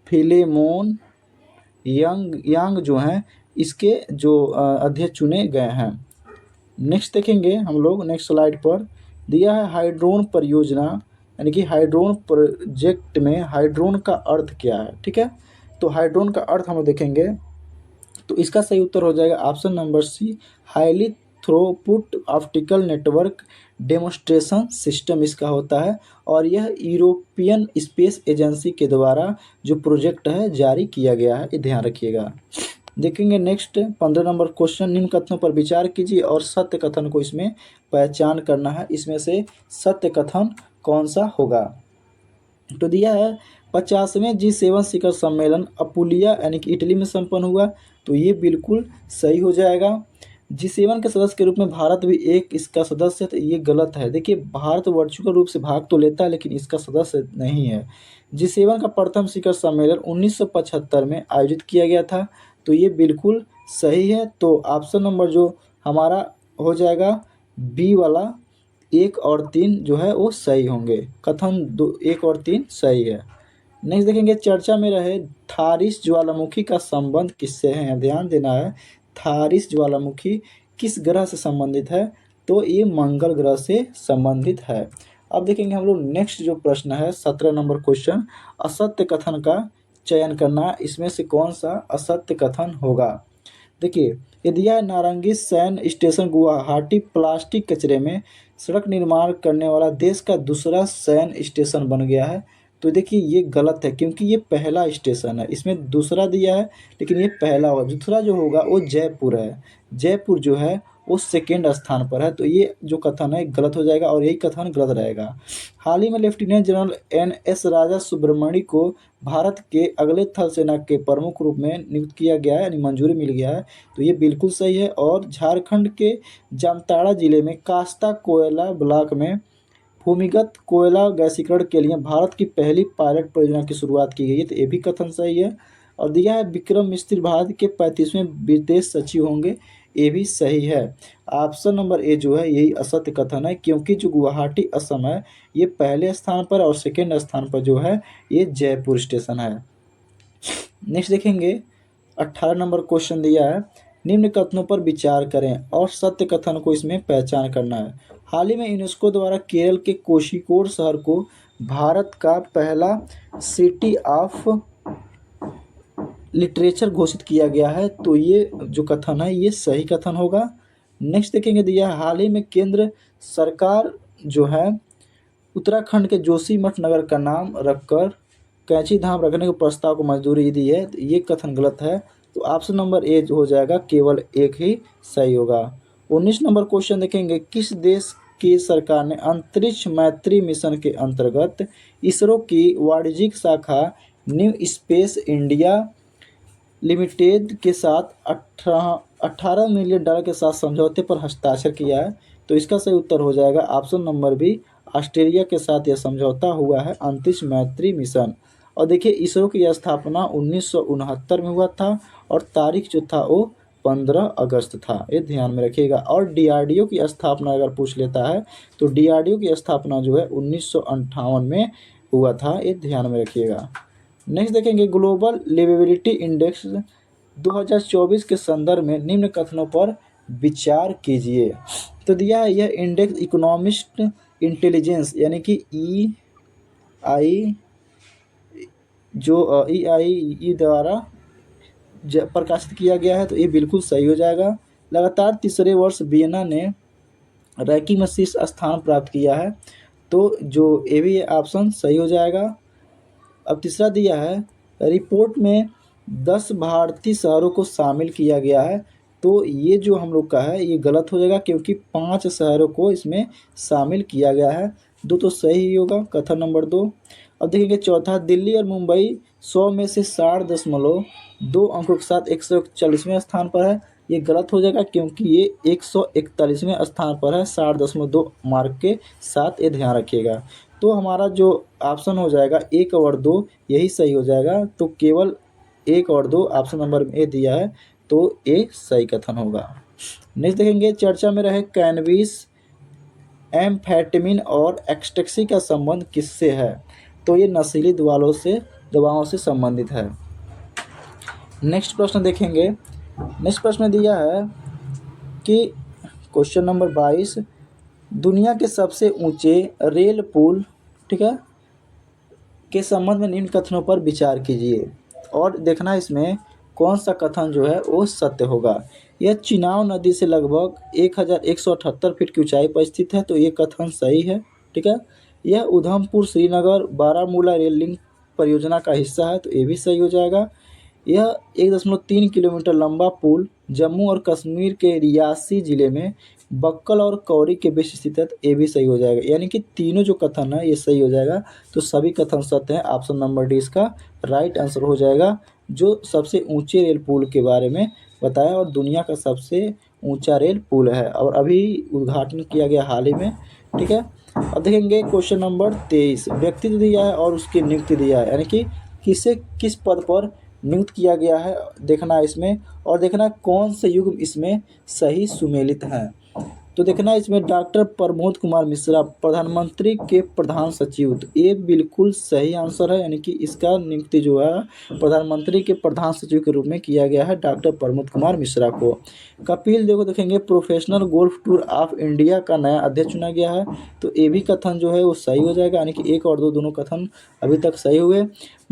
फिलेमोन यांग जो हैं इसके जो अध्यक्ष चुने गए हैं। नेक्स्ट देखेंगे हम लोग, नेक्स्ट स्लाइड पर दिया है हाइड्रोन परियोजना, यानी कि हाइड्रोन प्रोजेक्ट में हाइड्रोन का अर्थ क्या है, ठीक है। तो हाइड्रोन का अर्थ हम लोग देखेंगे, तो इसका सही उत्तर हो जाएगा option number C, highly throughput optical network demonstration system इसका होता है, और यह यूरोपियन स्पेस एजेंसी के द्वारा जो प्रोजेक्ट है जारी किया गया है, ये ध्यान रखिएगा। देखेंगे नेक्स्ट 15 नंबर क्वेश्चन, निम्न कथनों पर विचार कीजिए और सत्य कथन को इसमें पहचान करना है, इसमें से सत्य कथन कौन सा होगा। तो दिया है 50वें G7 शिखर सम्मेलन अपुलिया यानी कि इटली में संपन्न हुआ, तो ये बिल्कुल सही हो जाएगा। G7 के सदस्य के रूप में भारत भी एक इसका सदस्य है, तो ये गलत है। देखिए भारत वर्चुअल रूप से भाग तो लेता है लेकिन इसका सदस्य नहीं है। G7 का प्रथम शिखर सम्मेलन 1975 में आयोजित किया गया था, तो ये बिल्कुल सही है। तो ऑप्शन नंबर जो हमारा हो जाएगा बी वाला 1 और 3 जो है वो सही होंगे, कथन 1 और 3 सही है। नेक्स्ट देखेंगे, चर्चा में रहे थारिस ज्वालामुखी का संबंध किससे है, ध्यान देना है। थारिस ज्वालामुखी किस ग्रह से संबंधित है, तो ये मंगल ग्रह से संबंधित है। अब देखेंगे हम लोग नेक्स्ट जो प्रश्न है 17 नंबर क्वेश्चन, असत्य कथन का चयन करना, इसमें से कौन सा असत्य कथन होगा। देखिए ये दिया है नारंगी सैन्य स्टेशन गुवाहाटी प्लास्टिक कचरे में सड़क निर्माण करने वाला देश का दूसरा सैन्य स्टेशन बन गया है, तो देखिए ये गलत है क्योंकि ये पहला स्टेशन है, इसमें दूसरा दिया है लेकिन ये पहला होगा। दूसरा जो होगा वो जयपुर है, जयपुर जो है वो सेकेंड स्थान पर है, तो ये जो कथन है गलत हो जाएगा और यही कथन गलत रहेगा। हाल ही में लेफ्टिनेंट जनरल NS राजा सुब्रमण्य को भारत के अगले थल सेना के प्रमुख रूप में नियुक्त किया गया है, यानी मंजूरी मिल गया है, तो ये बिल्कुल सही है। और झारखंड के जामताड़ा जिले में कास्ता कोयला ब्लॉक में भूमिगत कोयला गैसीकरण के लिए भारत की पहली पायलट परियोजना की शुरुआत की गई है, तो ये भी कथन सही है। और दिया है विक्रम मिस्त्री भारत के 35वें विदेश सचिव होंगे, ये भी सही है। ऑप्शन नंबर ए जो है यही असत्य कथन है, क्योंकि जो गुवाहाटी असम है ये पहले स्थान पर और सेकेंड स्थान पर जो है ये जयपुर स्टेशन है। नेक्स्ट देखेंगे 18 नंबर क्वेश्चन दिया है, निम्न कथनों पर विचार करें और सत्य कथन को इसमें पहचान करना है। हाल ही में यूनेस्को द्वारा केरल के कोषिकोड शहर को भारत का पहला सिटी ऑफ लिटरेचर घोषित किया गया है, तो ये जो कथन है ये सही कथन होगा। नेक्स्ट देखेंगे दिया है, हाल ही में केंद्र सरकार जो है उत्तराखंड के जोशीमठ नगर का नाम रखकर कैंची धाम रखने के प्रस्ताव को मंजूरी दी है, तो ये कथन गलत है। तो ऑप्शन नंबर ए हो जाएगा, केवल एक ही सही होगा। 19 नंबर क्वेश्चन देखेंगे, किस देश की सरकार ने अंतरिक्ष मैत्री मिशन के अंतर्गत इसरो की वाणिज्यिक शाखा न्यू स्पेस इंडिया लिमिटेड के साथ 18 मिलियन डॉलर के साथ समझौते पर हस्ताक्षर किया है, तो इसका सही उत्तर हो जाएगा ऑप्शन नंबर बी, ऑस्ट्रेलिया के साथ यह समझौता हुआ है अंतरिक्ष मैत्री मिशन। और देखिए इसरो की स्थापना 1969 में हुआ था और तारीख जो था वो 15 अगस्त था, ये ध्यान में रखिएगा। और DRDO की स्थापना अगर पूछ लेता है तो DRDO की स्थापना जो है 1958 में हुआ था, ये ध्यान में रखिएगा। नेक्स्ट देखेंगे, ग्लोबल लिवेबिलिटी इंडेक्स 2024 के संदर्भ में निम्न कथनों पर विचार कीजिए। तो दिया है यह इंडेक्स इकोनॉमिस्ट इंटेलिजेंस यानी कि EI जो EIE द्वारा प्रकाशित किया गया है, तो ये बिल्कुल सही हो जाएगा। लगातार तीसरे वर्ष वियना ने रैंकिंग में शीर्ष स्थान प्राप्त किया है, तो जो ये भी ऑप्शन सही हो जाएगा। अब तीसरा दिया है, रिपोर्ट में 10 भारतीय शहरों को शामिल किया गया है, तो ये जो हम लोग का है ये गलत हो जाएगा क्योंकि 5 शहरों को इसमें शामिल किया गया है, 2 तो सही ही होगा, कथन नंबर 2। अब देखेंगे चौथा, दिल्ली और मुंबई 100 में से 60.2 अंकों के साथ 141वें स्थान पर है, ये गलत हो जाएगा क्योंकि ये 141वें स्थान पर है 60.2 मार्क के साथ, ये ध्यान रखिएगा। तो हमारा जो ऑप्शन हो जाएगा 1 और 2 यही सही हो जाएगा, तो केवल 1 और 2 ऑप्शन नंबर ए दिया है, तो ए सही कथन होगा। नेक्स्ट देखेंगे, चर्चा में रहे कैनबिस एम्फेटामिन और एक्सटेक्सी का संबंध किससे है, तो ये नशीली दवाओं से संबंधित है। नेक्स्ट प्रश्न देखेंगे, नेक्स्ट प्रश्न दिया है कि क्वेश्चन नंबर 22, दुनिया के सबसे ऊंचे रेल पुल, ठीक है, के संबंध में निम्न कथनों पर विचार कीजिए और देखना इसमें कौन सा कथन जो है वो सत्य होगा। यह चिनाब नदी से लगभग 1178 फीट की ऊंचाई पर स्थित है, तो ये कथन सही है, ठीक है। यह उधमपुर श्रीनगर बारामूला रेल लिंक परियोजना का हिस्सा है, तो ये भी सही हो जाएगा। यह 1.3 किलोमीटर लंबा पुल जम्मू और कश्मीर के रियासी जिले में बक्कल और कौरी के बीच स्थित है, तो ये भी सही हो जाएगा। यानी कि तीनों जो कथन है ये सही हो जाएगा, तो सभी कथन सत्य हैं। ऑप्शन नंबर डी इसका राइट आंसर हो जाएगा, जो सबसे ऊंचे रेल पुल के बारे में बताया और दुनिया का सबसे ऊंचा रेल पुल है और अभी उद्घाटन किया गया हाल ही में, ठीक है। अब देखेंगे क्वेश्चन नंबर 23, व्यक्तित्व दिया है और उसकी नियुक्ति दिया है, यानी कि किसे किस पद पर नियुक्त किया गया है देखना इसमें, और देखना कौन से युग्म इसमें सही सुमेलित हैं। तो देखना इसमें डॉक्टर प्रमोद कुमार मिश्रा प्रधानमंत्री के प्रधान सचिव, तो ये बिल्कुल सही आंसर है, यानी कि इसका नियुक्ति जो है प्रधानमंत्री के प्रधान सचिव के रूप में किया गया है डॉक्टर प्रमोद कुमार मिश्रा को। कपिल देव को देखेंगे professional golf tour of India का नया अध्यक्ष चुना गया है, तो ये भी कथन जो है वो सही हो जाएगा, यानी कि 1 और 2 दोनों कथन अभी तक सही हुए।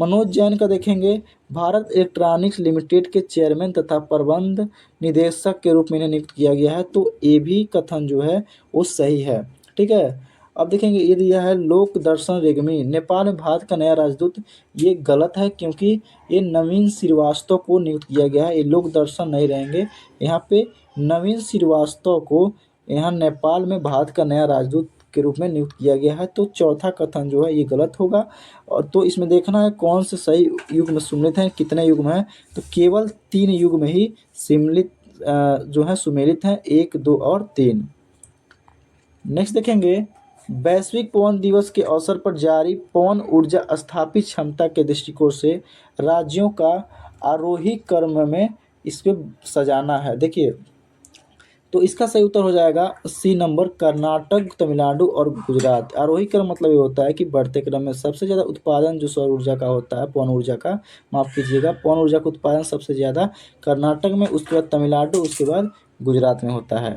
मनोज जैन का देखेंगे भारत इलेक्ट्रॉनिक्स लिमिटेड के चेयरमैन तथा प्रबंध निदेशक के रूप में इन्हें नियुक्त किया गया है, तो ये भी कथन जो है वो सही है, ठीक है। अब देखेंगे ये दिया है लोक दर्शन रेग्मी नेपाल में भारत का नया राजदूत, ये गलत है क्योंकि ये नवीन श्रीवास्तव को नियुक्त किया गया है, ये लोक दर्शन नहीं रहेंगे यहाँ पे। नवीन श्रीवास्तव को यहाँ नेपाल में भारत का नया राजदूत के रूप में नियुक्त किया गया है, तो चौथा कथन जो है ये गलत होगा। और तो इसमें देखना है कौन से सही युग्म सुमेलित हैं, कितने युग्म हैं, तो केवल 3 युग्म ही सम्मिलित जो है सुमेलित हैं, 1, 2 और 3। नेक्स्ट देखेंगे वैश्विक पवन दिवस के अवसर पर जारी पवन ऊर्जा स्थापित क्षमता के दृष्टिकोण से राज्यों का आरोही क्रम में इसको सजाना है। देखिए तो इसका सही उत्तर हो जाएगा सी नंबर, कर्नाटक, तमिलनाडु और गुजरात। आरोही क्रम मतलब ये होता है कि बढ़ते क्रम में सबसे ज़्यादा उत्पादन जो सौर ऊर्जा का होता है, पवन ऊर्जा का, माफ़ कीजिएगा, पवन ऊर्जा का उत्पादन सबसे ज़्यादा कर्नाटक में, उसके बाद तमिलनाडु, उसके बाद गुजरात में होता है।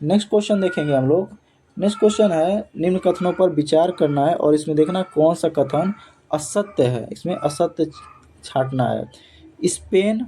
नेक्स्ट क्वेश्चन देखेंगे हम लोग। नेक्स्ट क्वेश्चन है निम्न कथनों पर विचार करना है और इसमें देखना कौन सा कथन असत्य है, इसमें असत्य छांटना है। स्पेन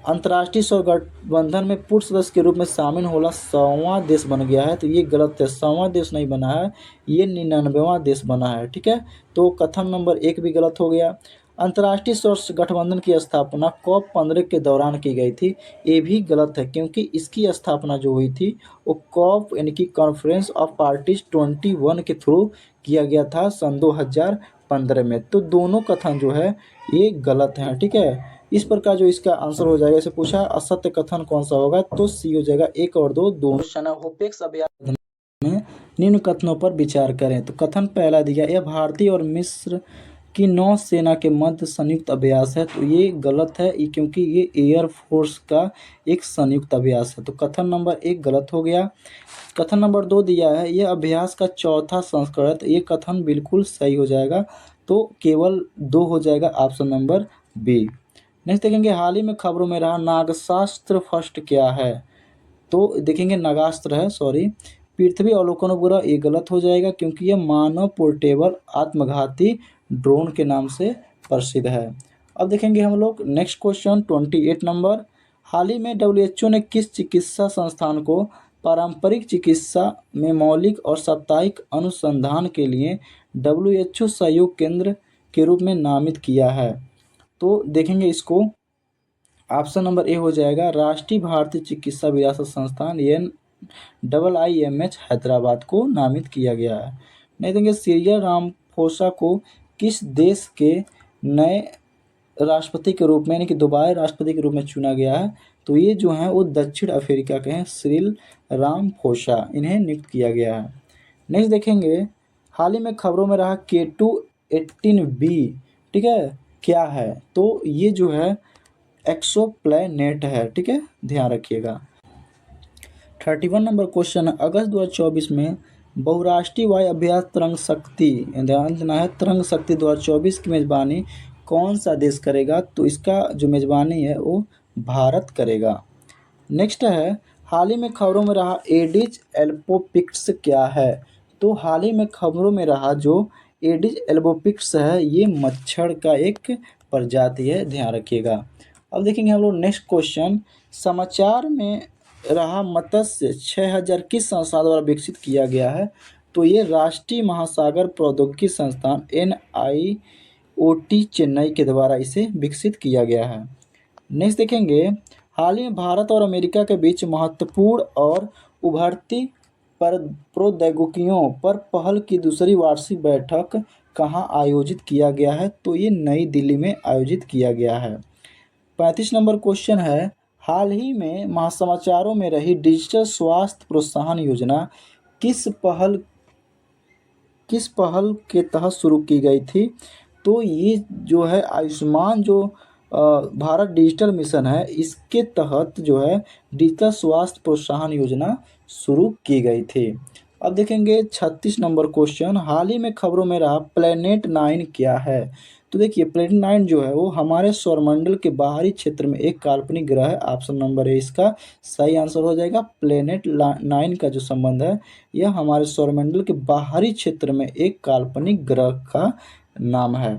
अंतर्राष्ट्रीय सौर गठबंधन में पूर्व सदस्य के रूप में शामिल होना 100वां देश बन गया है, तो ये गलत है, 100वां देश नहीं बना है, ये 99वां देश बना है, ठीक है। तो कथन नंबर 1 भी गलत हो गया। अंतर्राष्ट्रीय सौर गठबंधन की स्थापना COP 15 के दौरान की गई थी, ये भी गलत है क्योंकि इसकी स्थापना जो हुई थी वो COP यानी कि कॉन्फ्रेंस ऑफ पार्टीज 21 के थ्रू किया गया था सन 2015 में। तो दोनों कथन जो है ये गलत हैं, ठीक है। इस प्रकार जो इसका आंसर हो जाएगा, इसे पूछा असत्य कथन कौन सा होगा, तो सी हो जाएगा 1 और 2 दोनों। होपेक्स अभियान में निम्न कथनों पर विचार करें, तो कथन पहला दिया यह भारतीय और मिस्र की नौसेना के मध्य संयुक्त अभ्यास है, तो ये गलत है क्योंकि ये एयर फोर्स का एक संयुक्त अभ्यास है, तो कथन नंबर 1 गलत हो गया। कथन नंबर 2 दिया है यह अभ्यास का चौथा संस्करण है, तो ये कथन बिल्कुल सही हो जाएगा, तो केवल 2 हो जाएगा, ऑप्शन नंबर बी। नेक्स्ट देखेंगे हाल ही में खबरों में रहा नागशास्त्र फर्स्ट क्या है, तो देखेंगे नागास्त्र है, सॉरी, पृथ्वी अवलोकन उपग्रह, ये गलत हो जाएगा क्योंकि ये मानव पोर्टेबल आत्मघाती ड्रोन के नाम से प्रसिद्ध है। अब देखेंगे हम लोग नेक्स्ट क्वेश्चन 28 नंबर, हाल ही में WHO ने किस चिकित्सा संस्थान को पारंपरिक चिकित्सा में मौलिक और साप्ताहिक अनुसंधान के लिए WHO सहयोग केंद्र के रूप में नामित किया है, तो देखेंगे इसको ऑप्शन नंबर ए हो जाएगा राष्ट्रीय भारतीय चिकित्सा विरासत संस्थान NIIMH हैदराबाद को नामित किया गया है। नहीं देंगे सिरियल रामाफोसा को किस देश के नए राष्ट्रपति के रूप में यानी कि दोबारा राष्ट्रपति के रूप में चुना गया है, तो ये जो हैं वो दक्षिण अफ्रीका के हैं, सिरिल रामाफोसा, इन्हें नियुक्त किया गया है। नेक्स्ट देखेंगे हाल ही में खबरों में रहा K2-18b, ठीक है, क्या है, तो ये जो है एक्सोप्लैनेट है, ठीक है, ध्यान रखिएगा। 31 नंबर क्वेश्चन है अगस्त 2024 में बहुराष्ट्रीय वायु अभ्यास तरंग शक्ति, ध्यान देना है, तरंग शक्ति 2024 की मेजबानी कौन सा देश करेगा, तो इसका जो मेजबानी है वो भारत करेगा। नेक्स्ट है हाल ही में खबरों में रहा एडिस एल्बोपिक्स क्या है? तो हाल ही में खबरों में रहा जो एडिस एल्बोपिक्स है ये मच्छर का एक प्रजाति है, ध्यान रखिएगा। अब देखेंगे हम लोग नेक्स्ट क्वेश्चन, समाचार में रहा मत्स्य 6000 किस संस्थान द्वारा विकसित किया गया है? तो ये राष्ट्रीय महासागर प्रौद्योगिकी संस्थान NIOT चेन्नई के द्वारा इसे विकसित किया गया है। नेक्स्ट देखेंगे, हाल ही में भारत और अमेरिका के बीच महत्वपूर्ण और उभरती प्रौद्योगिकियों पर पहल की दूसरी वार्षिक बैठक कहाँ आयोजित किया गया है? तो ये नई दिल्ली में आयोजित किया गया है। 35 नंबर क्वेश्चन है, हाल ही में महासमाचारों में रही डिजिटल स्वास्थ्य प्रोत्साहन योजना किस पहल के तहत शुरू की गई थी? तो ये जो है आयुष्मान जो भारत डिजिटल मिशन है इसके तहत जो है डिजिटल स्वास्थ्य प्रोत्साहन योजना शुरू की गई थी। अब देखेंगे 36 नंबर क्वेश्चन, हाल ही में खबरों में रहा प्लेनेट 9 क्या है? तो देखिए प्लेनेट 9 जो है वो हमारे सौरमंडल के बाहरी क्षेत्र में एक काल्पनिक ग्रह है। ऑप्शन नंबर ए इसका सही आंसर हो जाएगा। प्लेनेट 9 का जो संबंध है यह हमारे सौरमंडल के बाहरी क्षेत्र में एक काल्पनिक ग्रह का नाम है।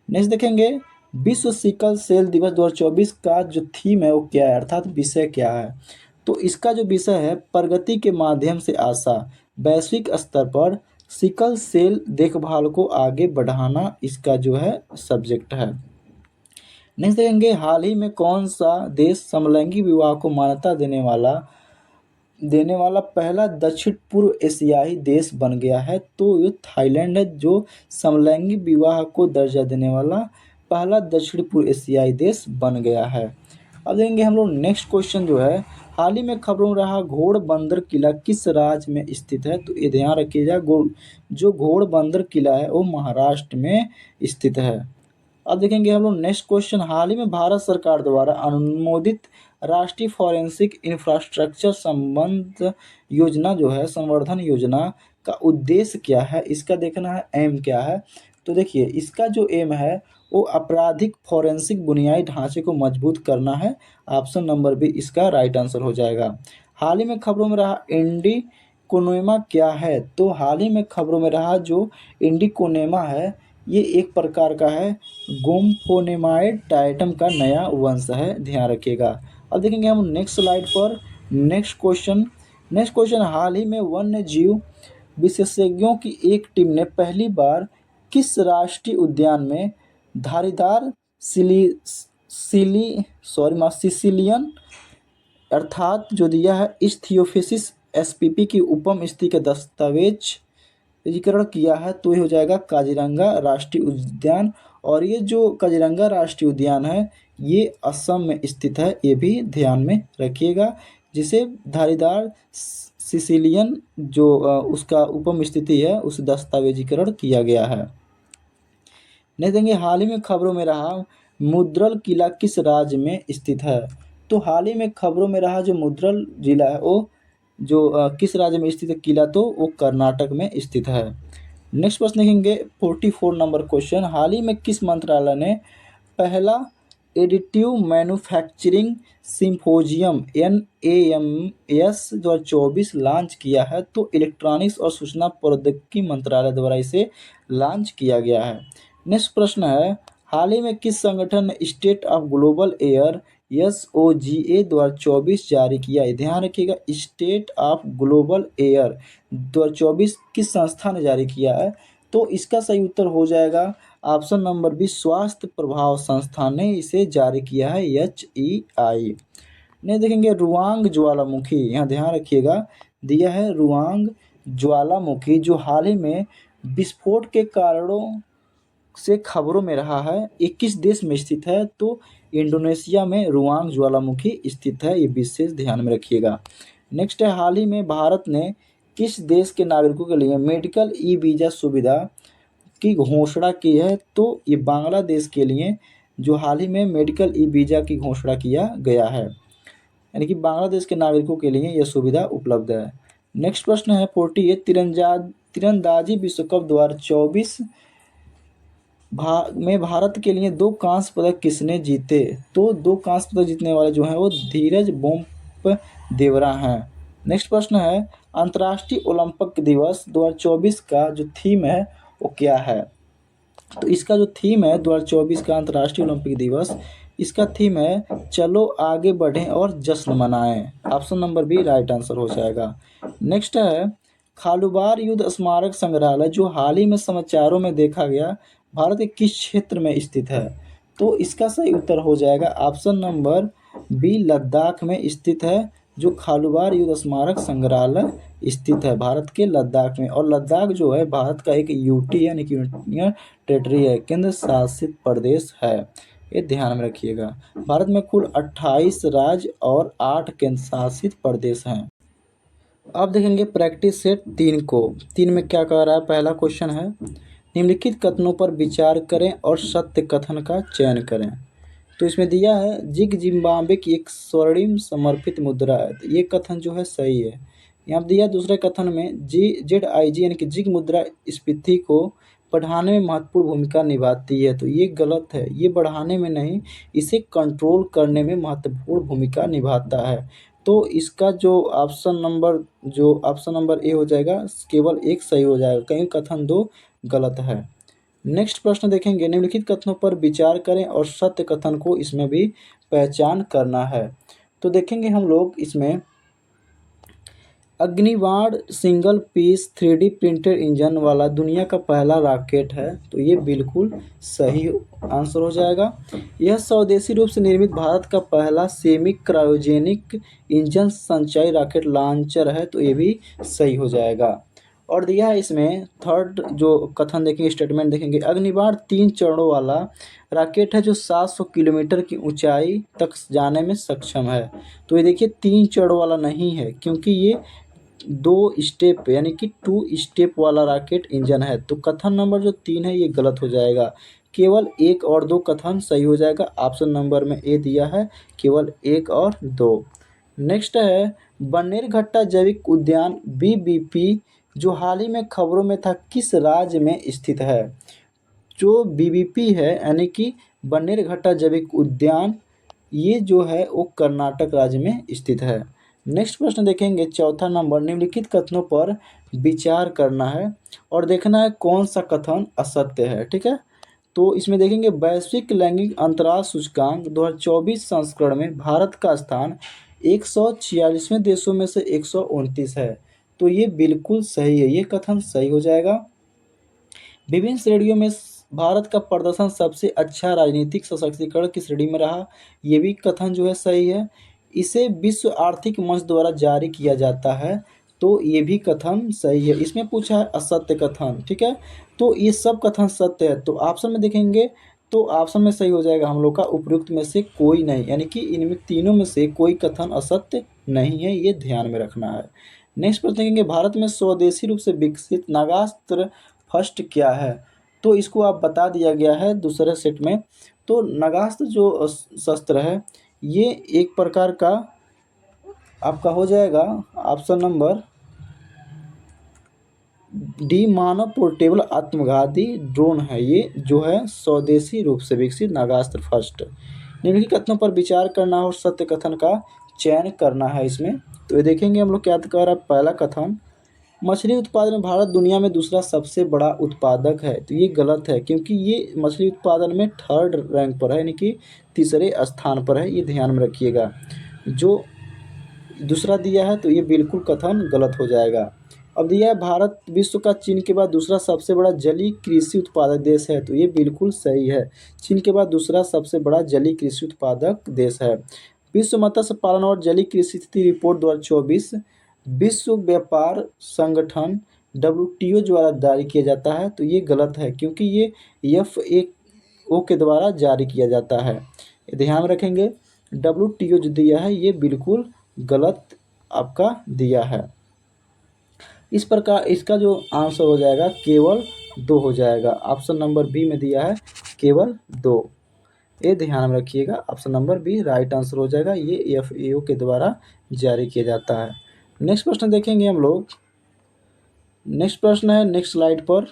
नेक्स्ट देखेंगे, विश्व सिकल सेल दिवस 2024 का जो थीम है वो क्या है, अर्थात विषय क्या है? तो इसका जो विषय है प्रगति के माध्यम से आशा, वैश्विक स्तर पर सिकल सेल देखभाल को आगे बढ़ाना इसका जो है सब्जेक्ट है। नेक्स्ट देखेंगे, हाल ही में कौन सा देश समलैंगिक विवाह को मान्यता देने वाला पहला दक्षिण पूर्व एशियाई देश बन गया है? तो ये थाईलैंड है जो समलैंगिक विवाह को दर्जा देने वाला पहला दक्षिण पूर्व एशियाई देश बन गया है। अब देखेंगे हम लोग नेक्स्ट क्वेश्चन जो है, हाल ही में खबरों में रहा घोड़बंदर किला किस राज्य में स्थित है? तो ये ध्यान रखिएगा, जो घोड़बंदर किला है वो महाराष्ट्र में स्थित है। अब देखेंगे हम लोग नेक्स्ट क्वेश्चन, हाल ही में भारत सरकार द्वारा अनुमोदित राष्ट्रीय फॉरेंसिक इंफ्रास्ट्रक्चर संबंध योजना जो है संवर्धन योजना का उद्देश्य क्या है? इसका देखना है एम क्या है। तो देखिए इसका जो एम है वो आपराधिक फॉरेंसिक बुनियादी ढांचे को मजबूत करना है। ऑप्शन नंबर बी इसका राइट आंसर हो जाएगा। हाल ही में खबरों में रहा इंडिकोनेमा क्या है? तो हाल ही में खबरों में रहा जो इंडिकोनेमा है ये एक प्रकार का है गोम्फोनेमाइड टाइटम का नया वंश है, ध्यान रखिएगा। अब देखेंगे हम नेक्स्ट स्लाइड पर नेक्स्ट क्वेश्चन, हाल ही में वन्य जीव विशेषज्ञों की एक टीम ने पहली बार किस राष्ट्रीय उद्यान में धारीदार सिसिलियन अर्थात जो दिया है इस्थियोफिसिस एसपीपी की उपम स्थिति के दस्तावेजीकरण किया है? तो ये हो जाएगा काजीरंगा राष्ट्रीय उद्यान। और ये जो काजीरंगा राष्ट्रीय उद्यान है ये असम में स्थित है, ये भी ध्यान में रखिएगा, जिसे धारीदार सिसिलियन जो उसका उपम स्थिति है उस दस्तावेजीकरण किया गया है। नहीं देंगे, हाल ही में खबरों में रहा मुद्रल किला किस राज्य में स्थित है? तो हाल ही में खबरों में रहा जो मुद्रल जिला है वो जो किस राज्य में स्थित है किला? तो वो कर्नाटक में स्थित है। नेक्स्ट प्रश्न देखेंगे 44 नंबर क्वेश्चन, हाल ही में किस मंत्रालय ने पहला additive manufacturing symposium NAMS 2024 launch किया है? तो इलेक्ट्रॉनिक्स और सूचना प्रौद्योगिकी मंत्रालय द्वारा इसे लॉन्च किया गया है। नेक्स्ट प्रश्न है, हाल ही में किस संगठन ने state of global air SOGA 2024 जारी किया है? ध्यान रखिएगा, स्टेट ऑफ ग्लोबल एयर 2024 किस संस्था ने जारी किया है? तो इसका सही उत्तर हो जाएगा ऑप्शन नंबर बी, स्वास्थ्य प्रभाव संस्थान ने इसे जारी किया है, HEI। नहीं देखेंगे रुआंग ज्वालामुखी, यहाँ ध्यान रखिएगा दिया है रुआंग ज्वालामुखी जो हाल ही में विस्फोट के कारणों से खबरों में रहा है, ये किस देश में स्थित है? तो इंडोनेशिया में रुआंग ज्वालामुखी स्थित है, ये विशेष ध्यान में रखिएगा। नेक्स्ट है, हाल ही में भारत ने किस देश के नागरिकों के लिए मेडिकल ई वीज़ा सुविधा की घोषणा की है? तो ये बांग्लादेश के लिए जो हाल ही में मेडिकल ई वीज़ा की घोषणा किया गया है, यानी कि बांग्लादेश के नागरिकों के लिए यह सुविधा उपलब्ध है। नेक्स्ट प्रश्न है 48, तीरंदाजी विश्व कप 2024 में भारत के लिए 2 कांस्य पदक किसने जीते? तो 2 कांस्य पदक जीतने वाले जो हैं वो धीरज देवरा हैं। नेक्स्ट प्रश्न है, अंतर्राष्ट्रीय ओलंपिक दिवस 2024 का जो थीम है वो क्या है? तो इसका जो थीम है 2024 का अंतर्राष्ट्रीय ओलंपिक दिवस, इसका थीम है चलो आगे बढ़ें और जश्न मनाएं। Option number B right answer हो जाएगा। नेक्स्ट है, खालूबार युद्ध स्मारक संग्रहालय जो हाल ही में समाचारों में देखा गया, भारत के किस क्षेत्र में स्थित है? तो इसका सही उत्तर हो जाएगा ऑप्शन नंबर बी लद्दाख में स्थित है। जो खालूबार युद्ध स्मारक संग्रहालय स्थित है भारत के लद्दाख में, और लद्दाख जो है भारत का एक यूटी यानी कि यूनियन टेरिटरी है, केंद्र शासित प्रदेश है। ये ध्यान में रखिएगा। भारत में कुल 28 राज्य और 8 केंद्र शासित प्रदेश हैं। अब देखेंगे प्रैक्टिस सेट 3 को। 3 में क्या कह रहा है? पहला क्वेश्चन है, निम्नलिखित कथनों पर विचार करें और सत्य कथन का चयन करें। तो इसमें दिया है जिग जिम्बाब्वे की एक स्वर्णिम समर्पित मुद्रा है, तो ये कथन जो है सही है। यहाँ दिया दूसरे कथन में ZIG यानी कि जिग मुद्रा स्फीति को बढ़ाने में महत्वपूर्ण भूमिका निभाती है, तो ये गलत है। ये बढ़ाने में नहीं, इसे कंट्रोल करने में महत्वपूर्ण भूमिका निभाता है। तो इसका जो ऑप्शन नंबर ए हो जाएगा, केवल एक सही हो जाएगा, कहीं कथन 2 गलत है। नेक्स्ट प्रश्न देखेंगे, निम्नलिखित कथनों पर विचार करें और सत्य कथन को इसमें भी पहचान करना है। तो देखेंगे हम लोग इसमें, Agnibaan single piece 3D printed engine वाला दुनिया का पहला रॉकेट है, तो ये बिल्कुल सही आंसर हो जाएगा। यह स्वदेशी रूप से निर्मित भारत का पहला सेमी क्रायोजेनिक इंजन संचाई रॉकेट लॉन्चर है, तो ये भी सही हो जाएगा। और दिया है इसमें थर्ड जो कथन देखेंगे, स्टेटमेंट देखेंगे, अग्निबाण 3 चरणों वाला रॉकेट है जो 700 किलोमीटर की ऊंचाई तक जाने में सक्षम है। तो ये देखिए 3 चरण वाला नहीं है, क्योंकि ये 2 स्टेप यानी कि 2 स्टेप वाला रॉकेट इंजन है। तो कथन नंबर जो 3 है ये गलत हो जाएगा, केवल 1 और 2 कथन सही हो जाएगा। ऑप्शन नंबर में ए दिया है, केवल 1 और 2। नेक्स्ट है, बन्नेरघट्टा जैविक उद्यान BBP जो हाल ही में खबरों में था, किस राज्य में स्थित है? जो BBP है यानी कि बन्नेरघट्टा जैविक उद्यान, ये जो है वो कर्नाटक राज्य में स्थित है। नेक्स्ट प्रश्न देखेंगे, चौथा नंबर, निम्नलिखित कथनों पर विचार करना है और देखना है कौन सा कथन असत्य है। ठीक है, तो इसमें देखेंगे, वैश्विक लैंगिक अंतराल सूचकांक 2024 संस्करण में भारत का स्थान 146वें देशों में से 129 है, तो ये बिल्कुल सही है, ये कथन सही हो जाएगा। विभिन्न श्रेणियों में भारत का प्रदर्शन सबसे अच्छा राजनीतिक सशक्तिकरण की श्रेणी में रहा, ये भी कथन जो है सही है। इसे विश्व आर्थिक मंच द्वारा जारी किया जाता है, तो ये भी कथन सही है। इसमें पूछा है असत्य कथन, ठीक है, तो ये सब कथन सत्य है। तो ऑप्शन में देखेंगे, तो ऑप्शन में सही हो जाएगा हम लोग का उपयुक्त में से कोई नहीं, यानी कि इनमें तीनों में से कोई कथन असत्य नहीं है, ये ध्यान में रखना है। नेक्स्ट प्रश्न देखेंगे, भारत में स्वदेशी रूप से विकसित नागास्त्र फर्स्ट क्या है? तो इसको आप बता दिया गया है दूसरे सेट में। तो नागास्त्र जो शस्त्र है, ये एक प्रकार का आपका हो जाएगा ऑप्शन नंबर डी, मानव पोर्टेबल आत्मघाती ड्रोन है, ये जो है स्वदेशी रूप से विकसित नागास्त्र फर्स्ट। निम्नलिखित कथनों पर विचार करना और सत्य कथन का चयन करना है इसमें। तो ये देखेंगे हम लोग क्या कह रहा है। पहला कथन, मछली उत्पादन में भारत दुनिया में दूसरा सबसे बड़ा उत्पादक है, तो ये गलत है, क्योंकि ये मछली उत्पादन में 3rd रैंक पर है, यानी कि तीसरे स्थान पर है, ये ध्यान में रखिएगा। जो दूसरा दिया है तो ये बिल्कुल कथन गलत हो जाएगा। अब दिया है भारत विश्व का चीन के बाद दूसरा सबसे बड़ा जलीय कृषि उत्पादक देश है, तो ये बिल्कुल सही है, चीन के बाद दूसरा सबसे बड़ा जलीय कृषि उत्पादक देश है। विश्व मत्स्य पालन और जलीय कृषि स्थिति रिपोर्ट 2024 विश्व व्यापार संगठन WTO द्वारा जारी किया जाता है, तो ये गलत है, क्योंकि ये FAO के द्वारा जारी किया जाता है, ध्यान रखेंगे। WTO जो दिया है ये बिल्कुल गलत आपका दिया है। इस प्रकार इसका जो आंसर हो जाएगा केवल 2 हो जाएगा। ऑप्शन नंबर बी में दिया है केवल 2, ये ध्यान में रखिएगा। Option number B right answer हो जाएगा, ये FAO के द्वारा जारी किया जाता है। नेक्स्ट प्रश्न देखेंगे हम लोग। नेक्स्ट प्रश्न है नेक्स्ट स्लाइड पर,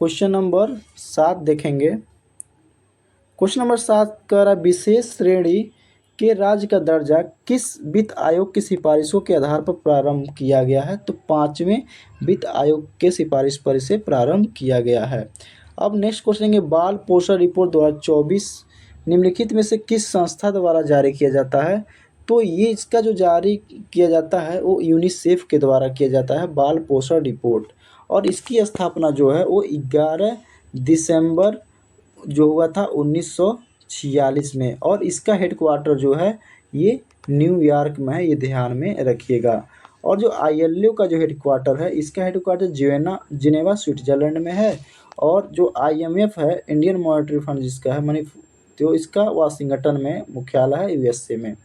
क्वेश्चन नंबर 7 देखेंगे। क्वेश्चन नंबर 7 कह रहा है, विशेष श्रेणी के राज्य का दर्जा किस वित्त आयोग की सिफारिशों के आधार पर प्रारंभ किया गया है? तो 5वें वित्त आयोग के सिफारिश पर इसे प्रारंभ किया गया है। अब नेक्स्ट क्वेश्चन है, बाल पोषण रिपोर्ट 2024 निम्नलिखित में से किस संस्था द्वारा जारी किया जाता है? तो ये इसका जो जारी किया जाता है वो यूनिसेफ के द्वारा किया जाता है, बाल पोषण रिपोर्ट। और इसकी स्थापना जो है वो 11 दिसंबर जो हुआ था 1946 में, और इसका हेडक्वार्टर जो है ये न्यूयॉर्क में है, ये ध्यान में रखिएगा। और जो ILO का जो हेडक्वार्टर है, इसका हेडक्वार्टर जिनेवा स्विट्जरलैंड में है। और जो IMF है, इंडियन मॉनेटरी फंड जिसका है मनी, तो इसका वाशिंगटन में मुख्यालय है, USA में।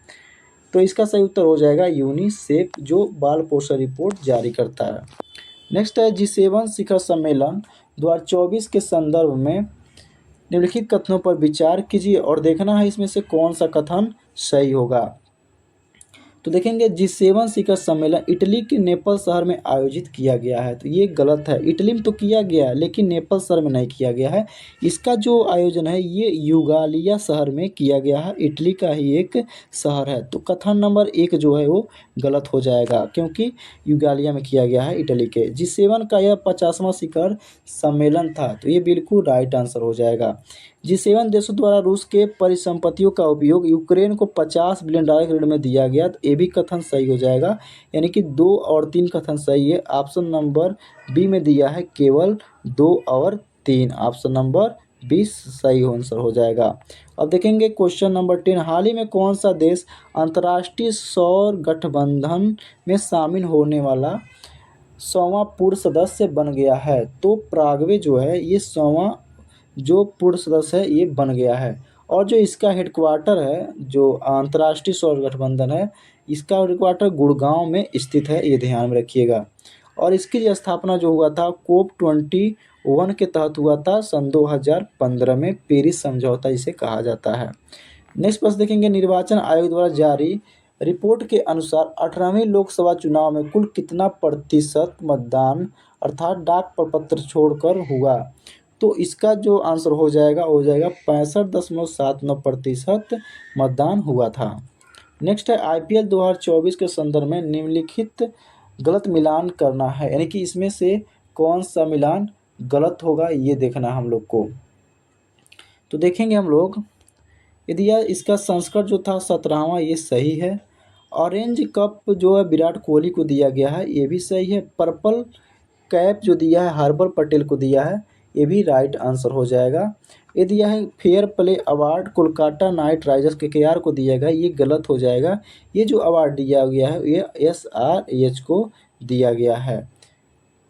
तो इसका सही उत्तर हो जाएगा यूनिसेफ, जो बाल पोषण रिपोर्ट जारी करता है। नेक्स्ट है, G7 शिखर सम्मेलन 2024 के संदर्भ में निम्नलिखित कथनों पर विचार कीजिए और देखना है इसमें से कौन सा कथन सही होगा। तो देखेंगे, G7 शिखर सम्मेलन इटली के नेपल शहर में आयोजित किया गया है। तो ये गलत है, इटली में तो किया गया है लेकिन नेपल शहर में नहीं किया गया है। इसका जो आयोजन है ये युगालिया शहर में किया गया है, इटली का ही एक शहर है। तो कथन नंबर 1 जो है वो गलत हो जाएगा, क्योंकि युगालिया में किया गया है इटली के। G7 का यह 50वां शिखर सम्मेलन था, तो ये बिल्कुल राइट आंसर हो जाएगा। G7 देशों द्वारा रूस के परिसंपत्तियों का उपयोग यूक्रेन को $50 बिलियन के ऋण में दिया गया, तो ये भी कथन सही हो जाएगा। यानी कि 2 और 3 कथन सही है। ऑप्शन नंबर बी में दिया है केवल 2 और 3, ऑप्शन नंबर 20 सही आंसर हो जाएगा। अब देखेंगे क्वेश्चन नंबर 10, हाल ही में कौन सा देश अंतर्राष्ट्रीय सौर गठबंधन में शामिल होने वाला 100वां पूर्ण सदस्य बन गया है? तो पराग्वे जो है ये 100वां जो पूर्ण सदस्य है ये बन गया है। और जो इसका हेडक्वार्टर है, जो अंतर्राष्ट्रीय सौर गठबंधन है, इसका हेडक्वार्टर गुड़गांव में स्थित है, ये ध्यान में रखिएगा। और इसकी जो स्थापना जो हुआ था COP21 के तहत हुआ था सन 2015 में, पेरिस समझौता इसे कहा जाता है। नेक्स्ट प्रश्न देखेंगे, निर्वाचन आयोग द्वारा जारी रिपोर्ट के अनुसार 18वें लोकसभा चुनाव में कुल कितना प्रतिशत मतदान अर्थात डाक प्रपत्र छोड़कर हुआ? तो इसका जो आंसर हो जाएगा 65.79% मतदान हुआ था। नेक्स्ट है, IPL 2024 के संदर्भ में निम्नलिखित गलत मिलान करना है, यानी कि इसमें से कौन सा मिलान गलत होगा ये देखना हम लोग को। तो देखेंगे हम लोग, यदि यह इसका संस्करण जो था 17वां ये सही है। ऑरेंज कप जो है विराट कोहली को दिया गया है, ये भी सही है। पर्पल कैप जो दिया है हर्बल पटेल को दिया है, ये भी राइट आंसर हो जाएगा। ये दिया है fair play award Kolkata night Riders KKR को दिया गया, ये गलत हो जाएगा। ये जो अवार्ड दिया गया है ये SRH को दिया गया है।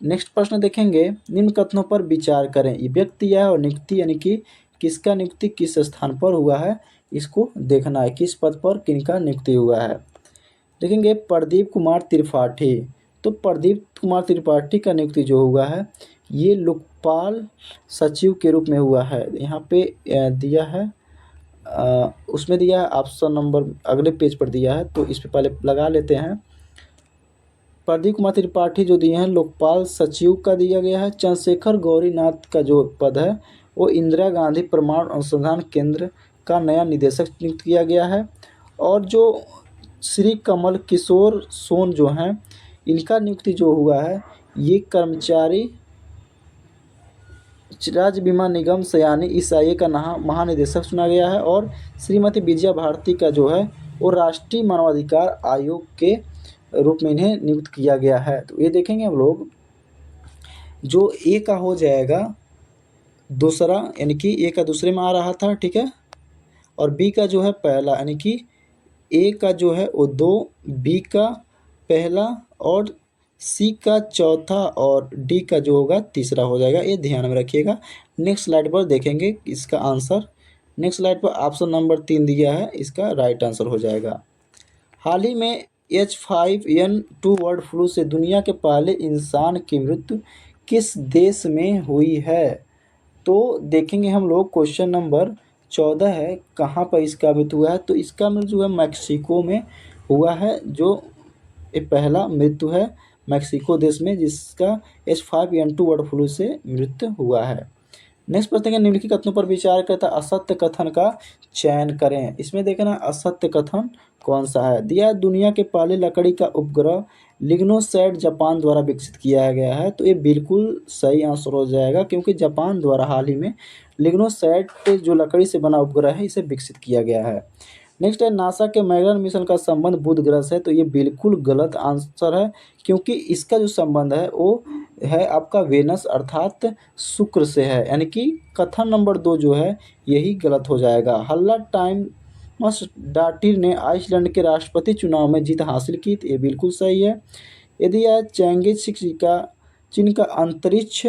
नेक्स्ट प्रश्न देखेंगे, निम्न कथनों पर विचार करें। ये व्यक्ति है और नियुक्ति, यानी कि किसका नियुक्ति किस स्थान पर हुआ है इसको देखना है, किस पद पर किनका नियुक्ति हुआ है। देखेंगे, प्रदीप कुमार त्रिपाठी। तो प्रदीप कुमार त्रिपाठी का नियुक्ति जो हुआ है ये लोकपाल सचिव के रूप में हुआ है। यहाँ पे दिया है, उसमें दिया है ऑप्शन नंबर अगले पेज पर दिया है, तो इस पे पहले लगा लेते हैं। प्रदीप कुमार त्रिपाठी जो दिए हैं लोकपाल सचिव का दिया गया है। चंद्रशेखर गौरीनाथ का जो पद है वो इंदिरा गांधी परमाणु अनुसंधान केंद्र का नया निदेशक नियुक्त किया गया है। और जो श्री कमल किशोर सोन जो हैं इनका नियुक्ति जो हुआ है ये कर्मचारी राज्य बीमा निगम सयानी SIA का महानिदेशक चुना गया है। और श्रीमती विजया भारती का जो है वो राष्ट्रीय मानवाधिकार आयोग के रूप में इन्हें नियुक्त किया गया है। तो ये देखेंगे हम लोग, जो A का हो जाएगा दूसरा, यानी कि A का दूसरे में आ रहा था, ठीक है, और B का जो है पहला, यानी कि A का जो है वो 2, B का पहला और C का चौथा और D का जो होगा तीसरा हो जाएगा, ये ध्यान में रखिएगा। नेक्स्ट स्लाइड पर देखेंगे इसका आंसर। नेक्स्ट स्लाइड पर ऑप्शन नंबर 3 दिया है, इसका राइट आंसर हो जाएगा। हाल ही में H5N2 बर्ड फ्लू से दुनिया के पहले इंसान की मृत्यु किस देश में हुई है? तो देखेंगे हम लोग, क्वेश्चन नंबर 14 है, कहाँ पर इसका मृत्यु हुआ है? तो इसका मृत्यु है मैक्सिको में हुआ है, जो ये पहला मृत्यु है मैक्सिको देश में जिसका H5N2 बर्ड फ्लू से मृत्यु हुआ है। नेक्स्ट प्रश्न है निम्नलिखित कथनों पर विचार करता असत्य कथन का चयन करें। इसमें देखना असत्य कथन कौन सा है। दिया दुनिया के पहले लकड़ी का उपग्रह लिग्नोसैट जापान द्वारा विकसित किया गया है, तो ये बिल्कुल सही आंसर हो जाएगा क्योंकि जापान द्वारा हाल ही में लिग्नोसैट जो लकड़ी से बना उपग्रह है इसे विकसित किया गया है। नेक्स्ट है नासा के मैगन मिशन का संबंध बुध ग्रह से, तो ये बिल्कुल गलत आंसर है क्योंकि इसका जो संबंध है वो है आपका वेनस अर्थात शुक्र से है, यानी कि कथन नंबर 2 जो है यही गलत हो जाएगा। हल्ला टाइमस डाटिर ने आइसलैंड के राष्ट्रपति चुनाव में जीत हासिल की, तो ये बिल्कुल सही है। यदि यह चैंगिज का चीन का अंतरिक्ष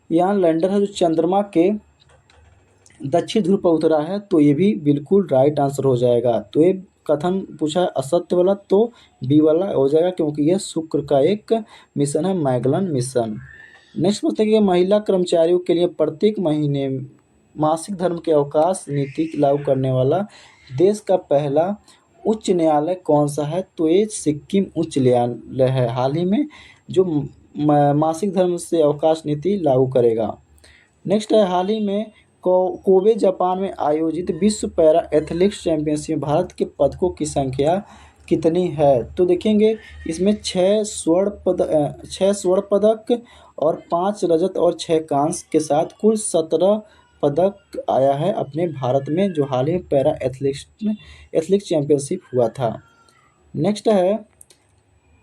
यान लैंडर है जो चंद्रमा के दक्षिण ध्रुव पर उतरा है, तो ये भी बिल्कुल राइट आंसर हो जाएगा। तो ये कथन पूछा है असत्य वाला, तो बी वाला हो जाएगा क्योंकि यह शुक्र का एक मिशन है, मैगलन मिशन। नेक्स्ट पूछते हैं कि महिला कर्मचारियों के लिए प्रत्येक महीने मासिक धर्म के अवकाश नीति लागू करने वाला देश का पहला उच्च न्यायालय कौन सा है, तो ये सिक्किम उच्च न्यायालय है, हाल ही में जो मासिक धर्म से अवकाश नीति लागू करेगा। नेक्स्ट है हाल ही में कोबे जापान में आयोजित विश्व पैरा एथलेटिक्स चैंपियनशिप में भारत के पदकों की संख्या कितनी है, तो देखेंगे इसमें 6 स्वर्ण पदक और 5 रजत और 6 कांस्य के साथ कुल 17 पदक आया है अपने भारत में, जो हाल ही में पैरा एथलेटिक्स चैंपियनशिप हुआ था। नेक्स्ट है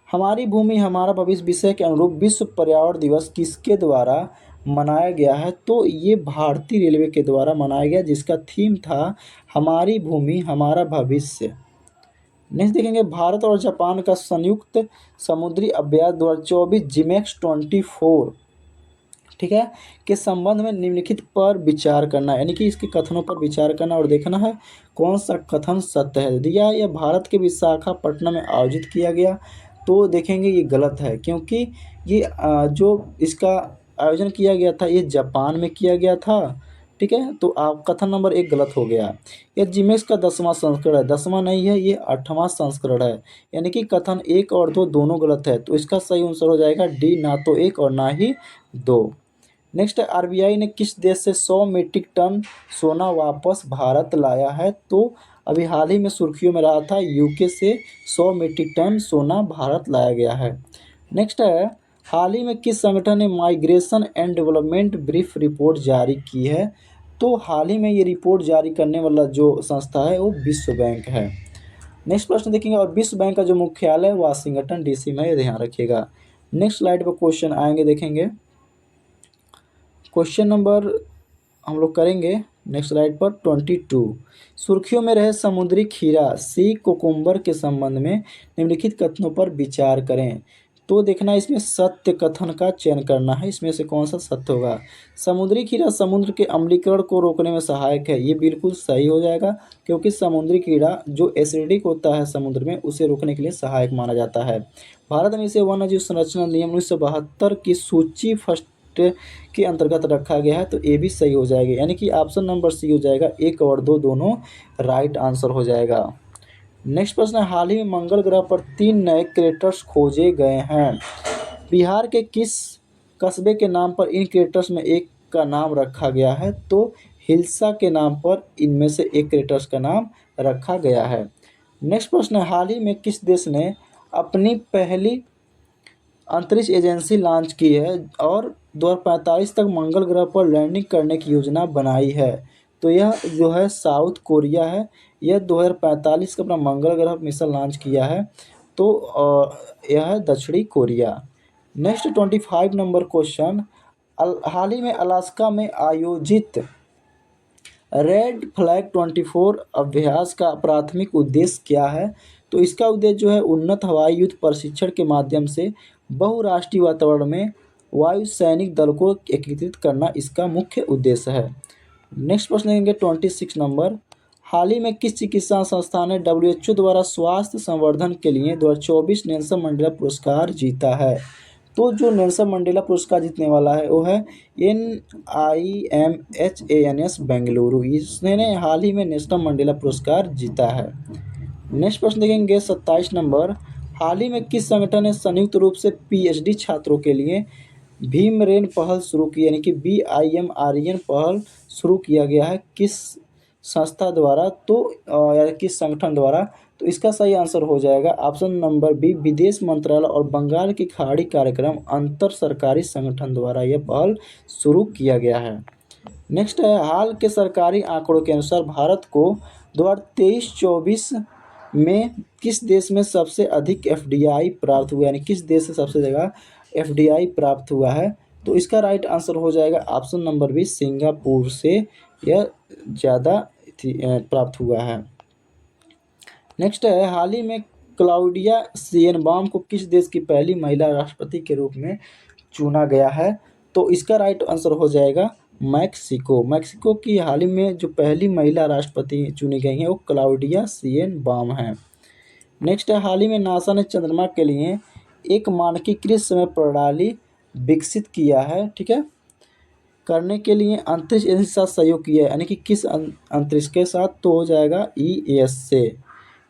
हमारी भूमि हमारा भविष्य विषय के अनुरूप विश्व पर्यावरण दिवस किसके द्वारा मनाया गया है, तो ये भारतीय रेलवे के द्वारा मनाया गया जिसका थीम था हमारी भूमि हमारा भविष्य। नेक्स्ट देखेंगे भारत और जापान का संयुक्त समुद्री अभ्यास 2024 जिमेक्स 24 ठीक है के संबंध में निम्नलिखित पर विचार करना, यानी कि इसके कथनों पर विचार करना और देखना है कौन सा कथन सत्य है। दिया यह भारत के विशाखापट्टनम में आयोजित किया गया, तो देखेंगे ये गलत है क्योंकि ये जो इसका आयोजन किया गया था ये जापान में किया गया था, ठीक है। तो आप कथन नंबर 1 गलत हो गया। यह जिमेक्स का 10वां संस्करण है, 10वां नहीं है, ये 8वां संस्करण है, यानी कि कथन 1 और 2 दोनों गलत है, तो इसका सही आंसर हो जाएगा डी, ना तो 1 और ना ही 2। नेक्स्ट आरबीआई ने किस देश से 100 मीट्रिक टन सोना वापस भारत लाया है, तो अभी हाल ही में सुर्खियों में रहा था यूके से 100 मीट्रिक टन सोना भारत लाया गया है। नेक्स्ट है हाल ही में किस संगठन ने migration and development brief report जारी की है, तो हाल ही में ये रिपोर्ट जारी करने वाला जो संस्था है वो विश्व बैंक है। नेक्स्ट प्रश्न देखेंगे और विश्व बैंक का जो मुख्यालय वाशिंगटन डीसी में, ये ध्यान रखिएगा। नेक्स्ट स्लाइड पर क्वेश्चन आएंगे, देखेंगे क्वेश्चन नंबर हम लोग करेंगे नेक्स्ट स्लाइड पर 22। सुर्खियों में रहे समुद्री खीरा सी कोकुम्बर के संबंध में निम्नलिखित कथनों पर विचार करें, तो देखना इसमें सत्य कथन का चयन करना है, इसमें से कौन सा सत्य होगा। समुद्री खीरा समुद्र के अम्लीकरण को रोकने में सहायक है, ये बिल्कुल सही हो जाएगा क्योंकि समुद्री कीड़ा जो एसिडिक होता है समुद्र में उसे रोकने के लिए सहायक माना जाता है। भारत में इसे वन्यजीव संरक्षण नियम 1972 की सूची फर्स्ट के अंतर्गत रखा गया है, तो ये भी सही हो जाएगा, यानी कि ऑप्शन नंबर सी हो जाएगा, 1 और 2 दोनों राइट आंसर हो जाएगा। नेक्स्ट प्रश्न है हाल ही में मंगल ग्रह पर 3 नए क्रेटर्स खोजे गए हैं, बिहार के किस कस्बे के नाम पर इन क्रेटर्स में एक का नाम रखा गया है, तो हिल्सा के नाम पर इनमें से एक क्रेटर्स का नाम रखा गया है। नेक्स्ट प्रश्न है हाल ही में किस देश ने अपनी पहली अंतरिक्ष एजेंसी लॉन्च की है और 2045 तक मंगल ग्रह पर लैंडिंग करने की योजना बनाई है, तो यह जो है साउथ कोरिया है, यह 2045 का अपना मंगल ग्रह मिशन लॉन्च किया है, तो यह है दक्षिणी कोरिया। नेक्स्ट 25 नंबर क्वेश्चन, हाल ही में अलास्का में आयोजित रेड फ्लैग 24 अभ्यास का प्राथमिक उद्देश्य क्या है, तो इसका उद्देश्य जो है उन्नत हवाई युद्ध प्रशिक्षण के माध्यम से बहुराष्ट्रीय वातावरण में वायु सैनिक दल को एकीकृत करना इसका मुख्य उद्देश्य है। नेक्स्ट प्रश्न लेंगे 26 नंबर, हाल ही में किस चिकित्सा संस्थान ने WHO द्वारा स्वास्थ्य संवर्धन के लिए 2024 नेल्सन मंडेला पुरस्कार जीता है, तो जो नेल्सन मंडेला पुरस्कार जीतने वाला है वो है NIMHANS बेंगलुरु, इसने हाल ही में नेल्सन मंडेला पुरस्कार जीता है। नेक्स्ट प्रश्न देखेंगे 27 नंबर, हाल ही में किस संगठन ने संयुक्त रूप से PhD छात्रों के लिए भीमरेन पहल शुरू की, यानी कि BIMREN पहल शुरू किया गया है किस संस्था द्वारा, तो या किस संगठन द्वारा? तो इसका सही आंसर हो जाएगा ऑप्शन नंबर बी, विदेश मंत्रालय और बंगाल की खाड़ी कार्यक्रम अंतर सरकारी संगठन द्वारा यह पहल शुरू किया गया है। नेक्स्ट है, हाल के सरकारी आंकड़ों के अनुसार भारत को 2023-24 में किस देश में सबसे अधिक FDI प्राप्त हुआ, यानी किस देश से सबसे ज़्यादा FDI प्राप्त हुआ है? तो इसका राइट आंसर हो जाएगा ऑप्शन नंबर बी, सिंगापुर से यह ज़्यादा प्राप्त हुआ है। नेक्स्ट है, हाल ही में क्लाउडिया शेइनबाम को किस देश की पहली महिला राष्ट्रपति के रूप में चुना गया है? तो इसका राइट आंसर हो जाएगा मैक्सिको। मैक्सिको की हाल ही में जो पहली महिला राष्ट्रपति चुनी गई हैं वो क्लाउडिया शेइनबाम हैं। नेक्स्ट है, हाल ही में नासा ने चंद्रमा के लिए एक मानकीकृत समय प्रणाली विकसित किया है, ठीक है, करने के लिए अंतरिक्ष एजेंसी के साथ सहयोग किया है, यानी कि किस अंतरिक्ष के साथ? तो हो जाएगा ES से,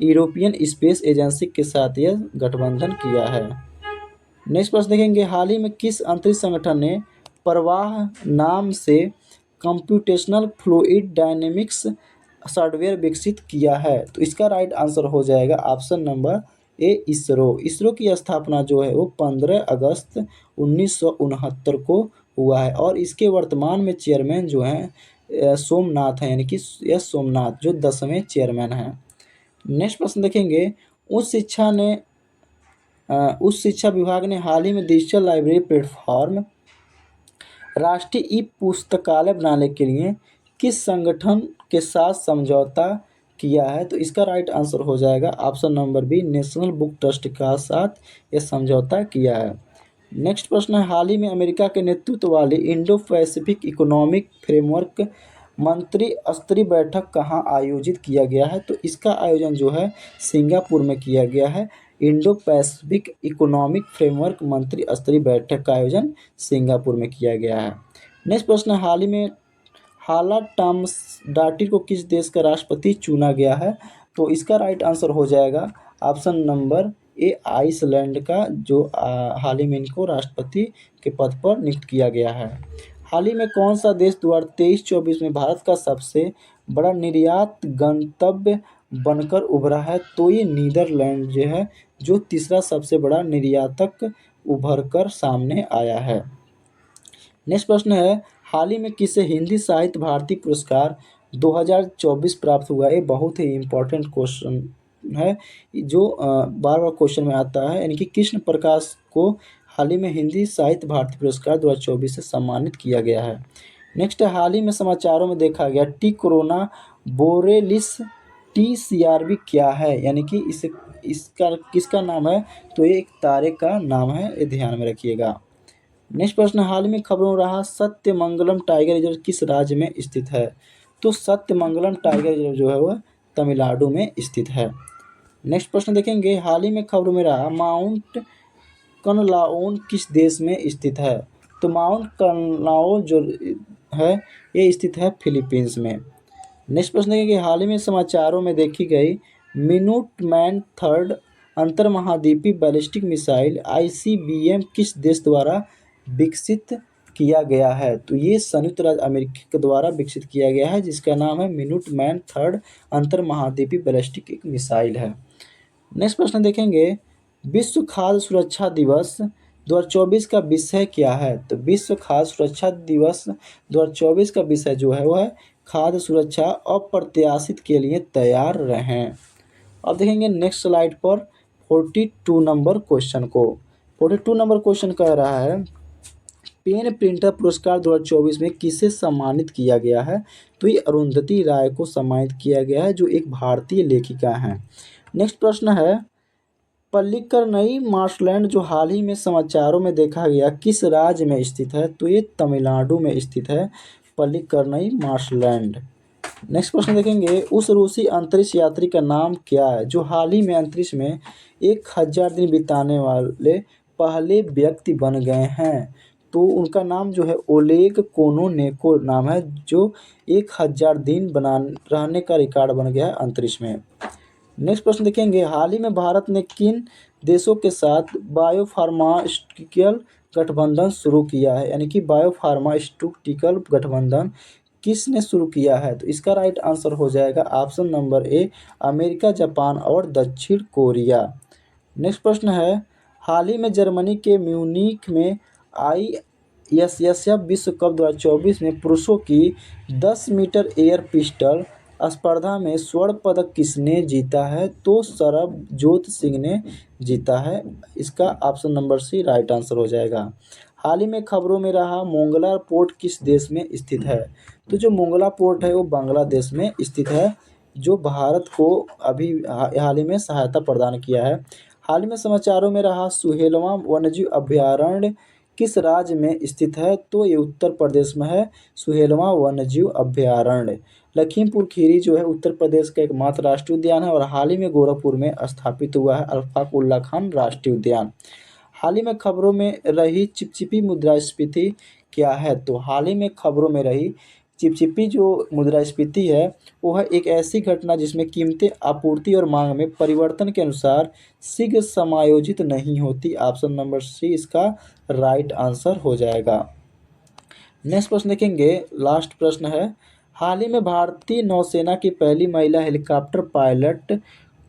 यूरोपियन स्पेस एजेंसी के साथ यह गठबंधन किया है। नेक्स्ट प्रश्न देखेंगे, हाल ही में किस अंतरिक्ष संगठन ने प्रवाह नाम से कंप्यूटेशनल फ्लूइड डायनेमिक्स सॉफ्टवेयर विकसित किया है? तो इसका राइट आंसर हो जाएगा ऑप्शन नंबर ए, इसरो। इसरो की स्थापना जो है वो 15 अगस्त 1969 को हुआ है और इसके वर्तमान में चेयरमैन जो हैं सोमनाथ हैं, यानी कि यह सोमनाथ जो 10वें चेयरमैन हैं। नेक्स्ट प्रश्न देखेंगे, उच्च शिक्षा विभाग ने हाल ही में डिजिटल लाइब्रेरी प्लेटफॉर्म राष्ट्रीय ई पुस्तकालय बनाने के लिए किस संगठन के साथ समझौता किया है? तो इसका राइट आंसर हो जाएगा option number B, National Book Trust के साथ यह समझौता किया है। नेक्स्ट प्रश्न है, हाल ही में अमेरिका के नेतृत्व वाली इंडो पैसिफिक इकोनॉमिक फ्रेमवर्क मंत्री स्तरीय बैठक कहाँ आयोजित किया गया है? तो इसका आयोजन जो है सिंगापुर में किया गया है। इंडो पैसिफिक इकोनॉमिक फ्रेमवर्क मंत्री स्तरीय बैठक का आयोजन सिंगापुर में किया गया है। नेक्स्ट प्रश्न है, हाल ही में हाला टॉम्सडाटिर को किस देश का राष्ट्रपति चुना गया है? तो इसका राइट आंसर हो जाएगा ऑप्शन नंबर ए, आइसलैंड का, जो हाल ही में इनको राष्ट्रपति के पद पर नियुक्त किया गया है। हाल ही में कौन सा देश 2023-24 में भारत का सबसे बड़ा निर्यात गंतव्य बनकर उभरा है? तो ये नीदरलैंड जो है, जो तीसरा सबसे बड़ा निर्यातक उभर कर सामने आया है। नेक्स्ट प्रश्न है, हाल ही में किसे हिंदी साहित्य भारती पुरस्कार 2024 प्राप्त हुआ? ये बहुत ही इम्पोर्टेंट क्वेश्चन है जो बार बार क्वेश्चन में आता है, यानी कि कृष्ण प्रकाश को हाल ही में हिंदी साहित्य भारती पुरस्कार 2024 से सम्मानित किया गया है। नेक्स्ट है, हाल ही में समाचारों में देखा गया टी कोरोना बोरेलिस TCRB क्या है, यानी कि इसका किसका नाम है? तो ये एक तारे का नाम है, ये ध्यान में रखिएगा। नेक्स्ट प्रश्न, हाल में खबरों रहा सत्यमंगलम टाइगर रिजर्व किस राज्य में स्थित है? तो सत्यमंगलम टाइगर रिजर्व जो है वह तमिलनाडु में स्थित है। नेक्स्ट प्रश्न देखेंगे, हाल ही में खबरों में रहा माउंट कनलाओन किस देश में स्थित है? तो माउंट कनलाओन जो है ये स्थित है फिलीपींस में। नेक्स्ट प्रश्न देखेंगे, हाल ही में समाचारों में देखी गई मिनुटमैन थर्ड अंतर्महाद्वीपीय बैलिस्टिक मिसाइल ICBM किस देश द्वारा विकसित किया गया है? तो ये संयुक्त राज्य अमेरिका के द्वारा विकसित किया गया है, जिसका नाम है मिनुटमैन थर्ड अंतर्महाद्वीपीय बैलिस्टिक एक मिसाइल है। नेक्स्ट प्रश्न देखेंगे, विश्व खाद्य सुरक्षा दिवस 2024 का विषय क्या है? तो विश्व खाद्य सुरक्षा दिवस 2024 का विषय जो है वह है खाद्य सुरक्षा अप्रत्याशित के लिए तैयार रहें। अब देखेंगे नेक्स्ट स्लाइड पर 42 नंबर क्वेश्चन को। 42 नंबर क्वेश्चन कह रहा है, पेन प्रिंटर पुरस्कार 2024 में किसे सम्मानित किया गया है? तो ये अरुंधति राय को सम्मानित किया गया है, जो एक भारतीय लेखिका हैं। नेक्स्ट प्रश्न है, पल्लिकरनई मार्शलैंड जो हाल ही में समाचारों में देखा गया किस राज्य में स्थित है? तो ये तमिलनाडु में स्थित है, पल्लिकरनई मार्शलैंड। नेक्स्ट प्रश्न देखेंगे, उस रूसी अंतरिक्ष यात्री का नाम क्या है जो हाल ही में अंतरिक्ष में 1000 दिन बिताने वाले पहले व्यक्ति बन गए हैं? तो उनका नाम जो है ओलेग कोनोनेको नाम है, जो 1000 दिन रहने का रिकॉर्ड बन गया है अंतरिक्ष में। नेक्स्ट प्रश्न देखेंगे, हाल ही में भारत ने किन देशों के साथ बायोफार्मास्यूटिकल गठबंधन शुरू किया है, यानी कि बायोफार्मास्यूटिकल गठबंधन किसने शुरू किया है? तो इसका राइट आंसर हो जाएगा ऑप्शन नंबर ए, अमेरिका, जापान और दक्षिण कोरिया। नेक्स्ट प्रश्न है, हाल ही में जर्मनी के म्यूनिख में ISSF विश्व कप 2024 में पुरुषों की 10 मीटर एयर पिस्टल स्पर्धा में स्वर्ण पदक किसने जीता है? तो सरबजोत सिंह ने जीता है। इसका option number C right answer हो जाएगा। हाल ही में खबरों में रहा मोंगला पोर्ट किस देश में स्थित है? तो जो मोंगला पोर्ट है वो बांग्लादेश में स्थित है, जो भारत को अभी हाल ही में सहायता प्रदान किया है। हाल ही में समाचारों में रहा सुहेलवा वन्यजीव अभयारण्य किस राज्य में स्थित है? तो ये उत्तर प्रदेश में है सुहेलवा वन्यजीव अभयारण्य। लखीमपुर खीरी जो है उत्तर प्रदेश का एकमात्र राष्ट्रीय उद्यान है और हाल ही में गोरखपुर में स्थापित हुआ है अल्फाक उल्ला खान राष्ट्रीय उद्यान। हाल ही में खबरों में रही चिपचिपी मुद्रास्फीति क्या है? तो हाल ही में खबरों में रही चिपचिपी जो मुद्रास्फीति है वो है एक ऐसी घटना जिसमें कीमतें आपूर्ति और मांग में परिवर्तन के अनुसार शीघ्र समायोजित नहीं होती। ऑप्शन नंबर सी इसका राइट आंसर हो जाएगा। नेक्स्ट प्रश्न देखेंगे, लास्ट प्रश्न है, हाल ही में भारतीय नौसेना की पहली महिला हेलीकॉप्टर पायलट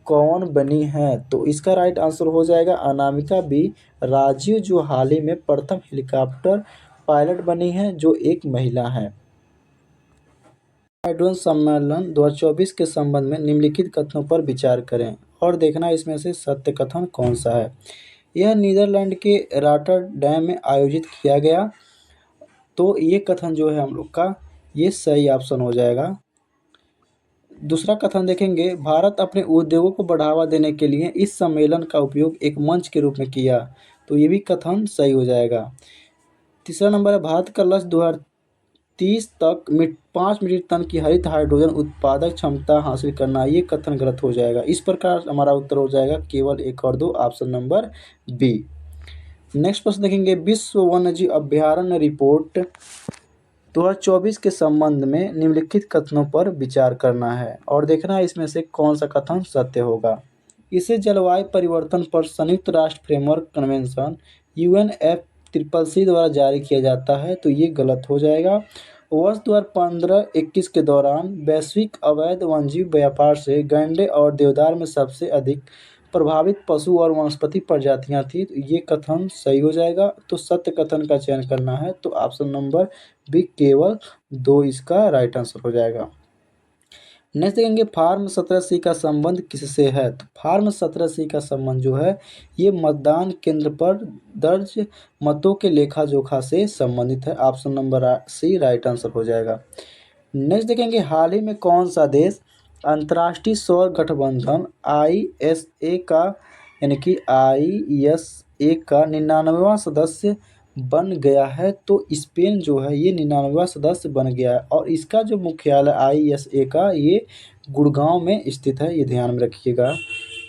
कौन बनी है? तो इसका राइट आंसर हो जाएगा अनामिका बी राजीव, जो हाल ही में प्रथम हेलीकॉप्टर पायलट बनी है, जो एक महिला है। हाइड्रोजन सम्मेलन 2024 के संबंध में निम्नलिखित कथनों पर विचार करें और देखना इसमें से सत्य कथन कौन सा है। यह नीदरलैंड के रॉटरडैम में आयोजित किया गया, तो ये कथन जो है हम लोग का ये सही ऑप्शन हो जाएगा। दूसरा कथन देखेंगे, भारत अपने उद्योगों को बढ़ावा देने के लिए इस सम्मेलन का उपयोग एक मंच के रूप में किया, तो ये भी कथन सही हो जाएगा। तीसरा नंबर है, भारत का लक्ष्य 2030 तक 5 मीट्रिक टन की हरित हाइड्रोजन उत्पादक क्षमता हासिल करना, ये कथन गलत हो जाएगा। इस प्रकार हमारा उत्तर हो जाएगा केवल 1 और 2, ऑप्शन नंबर बी। नेक्स्ट प्रश्न देखेंगे, विश्व वन्यजीव अभयारण्य रिपोर्ट 2024 के संबंध में निम्नलिखित कथनों पर विचार करना है और देखना है इसमें से कौन सा कथन सत्य होगा। इसे जलवायु परिवर्तन पर संयुक्त राष्ट्र फ्रेमवर्क कन्वेंशन UNFCCC द्वारा जारी किया जाता है, तो ये गलत हो जाएगा। वर्ष 2015-21 के दौरान वैश्विक अवैध वन्यजीव व्यापार से गैंडे और देवदार में सबसे अधिक प्रभावित पशु और वनस्पति प्रजातियां थी, तो ये कथन सही हो जाएगा। तो सत्य कथन का चयन करना है, तो ऑप्शन नंबर बी केवल 2 इसका राइट आंसर हो जाएगा। नेक्स्ट देखेंगे, फार्म 17C का संबंध किससे है? तो फार्म 17C का संबंध जो है ये मतदान केंद्र पर दर्ज मतों के लेखा जोखा से संबंधित है। Option number C right answer हो जाएगा। नेक्स्ट देखेंगे, हाल ही में कौन सा देश अंतर्राष्ट्रीय सौर गठबंधन ISA का यानी कि ISA का 99वां सदस्य बन गया है? तो स्पेन जो है ये 99वां सदस्य बन गया है और इसका जो मुख्यालय ISA का ये गुड़गांव में स्थित है, ये ध्यान में रखिएगा।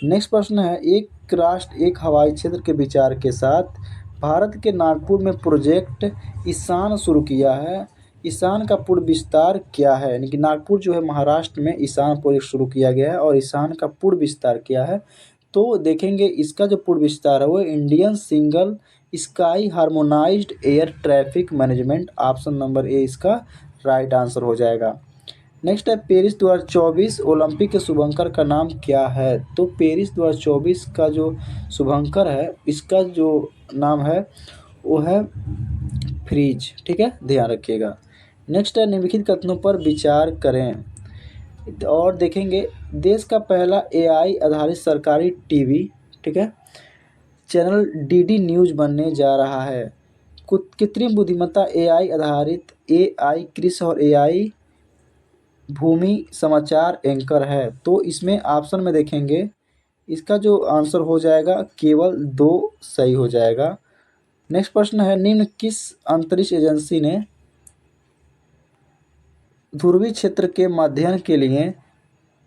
नेक्स्ट प्रश्न है, एक राष्ट्र एक हवाई क्षेत्र के विचार के साथ भारत के नागपुर में प्रोजेक्ट ईशान शुरू किया है। ईशान का पूर्ण विस्तार क्या है? यानी कि नागपुर जो है महाराष्ट्र में ईशान प्रोजेक्ट शुरू किया गया है और ईशान का पूर्ण विस्तार क्या है? तो देखेंगे इसका जो पूर्ण विस्तार है वो Indian single sky harmonised air traffic management, option number ए इसका राइट आंसर हो जाएगा। नेक्स्ट है, पेरिस 2024 ओलंपिक के शुभंकर का नाम क्या है? तो पेरिस 2024 का जो शुभंकर है इसका जो नाम है वो है फ्रीज, ठीक है, ध्यान रखिएगा। नेक्स्ट है, निम्नलिखित कथनों पर विचार करें और देखेंगे, देश का पहला AI आधारित सरकारी टीवी, ठीक है, चैनल DD न्यूज बनने जा रहा है। कृत्रिम बुद्धिमत्ता AI आधारित AI कृषि और AI भूमि समाचार एंकर है, तो इसमें ऑप्शन में देखेंगे इसका जो आंसर हो जाएगा केवल 2 सही हो जाएगा। नेक्स्ट प्रश्न है, निम्न किस अंतरिक्ष एजेंसी ने ध्रुवीय क्षेत्र के अध्ययन के लिए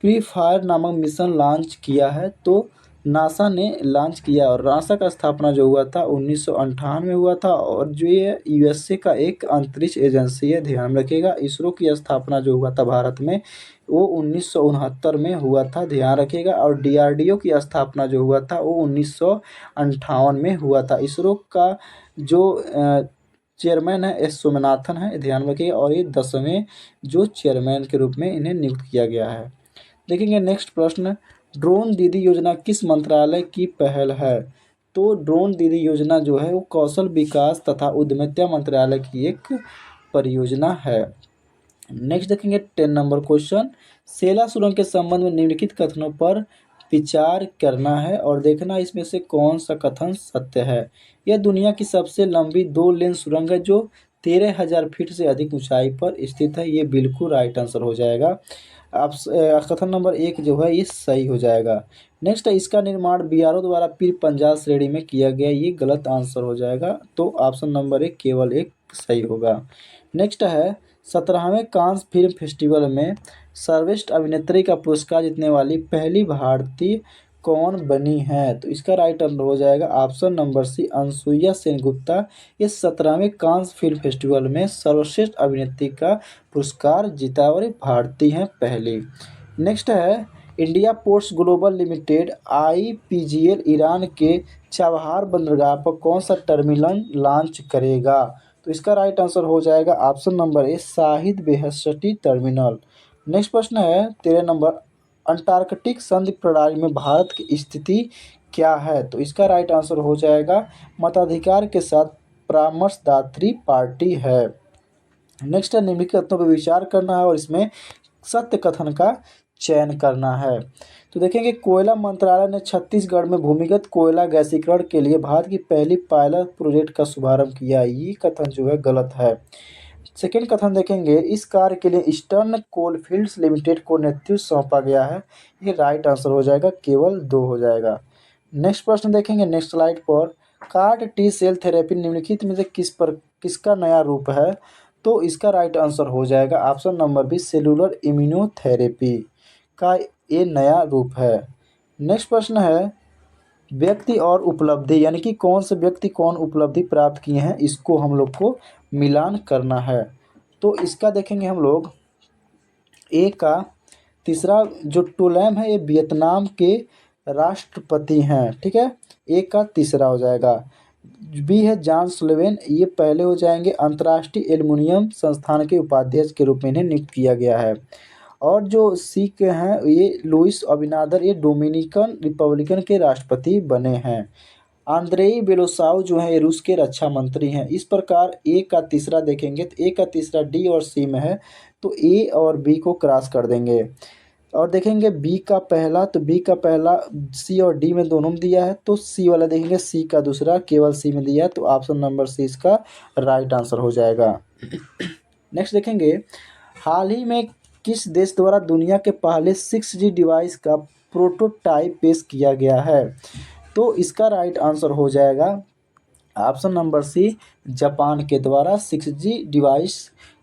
प्रीफायर नामक मिशन लॉन्च किया है? तो नासा ने लॉन्च किया और नासा का स्थापना जो हुआ था 1958 में हुआ था और जो ये यूएसए का एक अंतरिक्ष एजेंसी है, ध्यान रखिएगा। इसरो की स्थापना जो हुआ था भारत में वो 1969 में हुआ था, ध्यान रखिएगा। और डीआरडीओ की स्थापना जो हुआ था वो 1958 में हुआ था। इसरो का जो चेयरमैन है एस सोमनाथन है, ध्यान रखिएगा। और ये 10वें जो चेयरमैन के रूप में इन्हें नियुक्त किया गया है। देखेंगे नेक्स्ट प्रश्न, ड्रोन दीदी योजना किस मंत्रालय की पहल है? तो ड्रोन दीदी योजना जो है वो कौशल विकास तथा उद्यमिता मंत्रालय की एक परियोजना है। नेक्स्ट देखेंगे 10 नंबर क्वेश्चन, सेला सुरंग के संबंध में निम्नलिखित कथनों पर विचार करना है और देखना इसमें से कौन सा कथन सत्य है। यह दुनिया की सबसे लंबी 2 लेन सुरंग है जो 13,000 फीट से अधिक ऊंचाई पर स्थित है। ये बिल्कुल राइट आंसर हो जाएगा। आप कथन नंबर 1 जो है ये सही हो जाएगा। नेक्स्ट है, इसका निर्माण बीआरओ द्वारा पीर पंजाब श्रेणी में किया गया, ये गलत आंसर हो जाएगा। तो ऑप्शन नंबर 1 केवल एक सही होगा। नेक्स्ट है, 17वें कांस फिल्म फेस्टिवल में सर्वश्रेष्ठ अभिनेत्री का पुरस्कार जीतने वाली पहली भारतीय कौन बनी है? तो इसका राइट आंसर हो जाएगा option number C Anasuya Sengupta. इस 17वें कांस फिल्म फेस्टिवल में सर्वश्रेष्ठ अभिनेत्री का पुरस्कार जीता और ये भारतीय हैं पहली। नेक्स्ट है, India ports global limited IPGL Iran के चाबहार बंदरगाह पर कौन सा टर्मिनल लॉन्च करेगा? तो इसका राइट आंसर हो जाएगा option number A Shahid Beheshti terminal. Next प्रश्न है 13 नंबर, अंटार्कटिक संधि प्रणाली में भारत की स्थिति क्या है? तो इसका राइट आंसर हो जाएगा मताधिकार के साथ परामर्शदात्री पार्टी है। नेक्स्ट है, निम्नलिखित कथनों पर विचार करना है और इसमें सत्य कथन का चयन करना है। तो देखेंगे, कोयला मंत्रालय ने छत्तीसगढ़ में भूमिगत कोयला गैसीकरण के लिए भारत की पहली पायलट प्रोजेक्ट का शुभारंभ किया, ये कथन जो है गलत है। सेकेंड कथन देखेंगे, इस कार्य के लिए ईस्टर्न कोलफील्ड्स लिमिटेड को नेतृत्व सौंपा गया है, ये राइट आंसर हो जाएगा, केवल 2 हो जाएगा। नेक्स्ट प्रश्न देखेंगे नेक्स्ट स्लाइड पर, कार्ड टी सेल थेरेपी निम्नलिखित में से किसका नया रूप है? तो इसका राइट आंसर हो जाएगा option number B cellular immunotherapy का ये नया रूप है। नेक्स्ट प्रश्न है, व्यक्ति और उपलब्धि यानी कि कौन से व्यक्ति कौन उपलब्धि प्राप्त किए हैं, इसको हम लोग को मिलान करना है। तो इसका देखेंगे हम लोग, ए का तीसरा जो टोलैम है ये वियतनाम के राष्ट्रपति हैं, ठीक है, ए का तीसरा हो जाएगा। बी है जॉन सुलिवन, ये पहले हो जाएंगे, अंतर्राष्ट्रीय एल्युमिनियम संस्थान के उपाध्यक्ष के रूप में इन्हें नियुक्त किया गया है। और जो सी के हैं ये लुइस अबिनादर, ये डोमिनिकन रिपब्लिकन के राष्ट्रपति बने हैं। आंद्रेई बेलोसाउ जो है ये रूस के रक्षा मंत्री हैं। इस प्रकार ए का तीसरा देखेंगे तो ए का तीसरा डी और सी में है, तो ए और बी को क्रॉस कर देंगे। और देखेंगे बी का पहला, तो बी का पहला सी और डी में दोनों में दिया है, तो सी वाला देखेंगे सी का दूसरा केवल सी में दिया है, तो ऑप्शन नंबर सी इसका राइट आंसर हो जाएगा। नेक्स्ट देखेंगे, हाल ही में किस देश द्वारा दुनिया के पहले 6G डिवाइस का प्रोटोटाइप पेश किया गया है? तो इसका राइट आंसर हो जाएगा ऑप्शन नंबर सी जापान के द्वारा 6G डिवाइस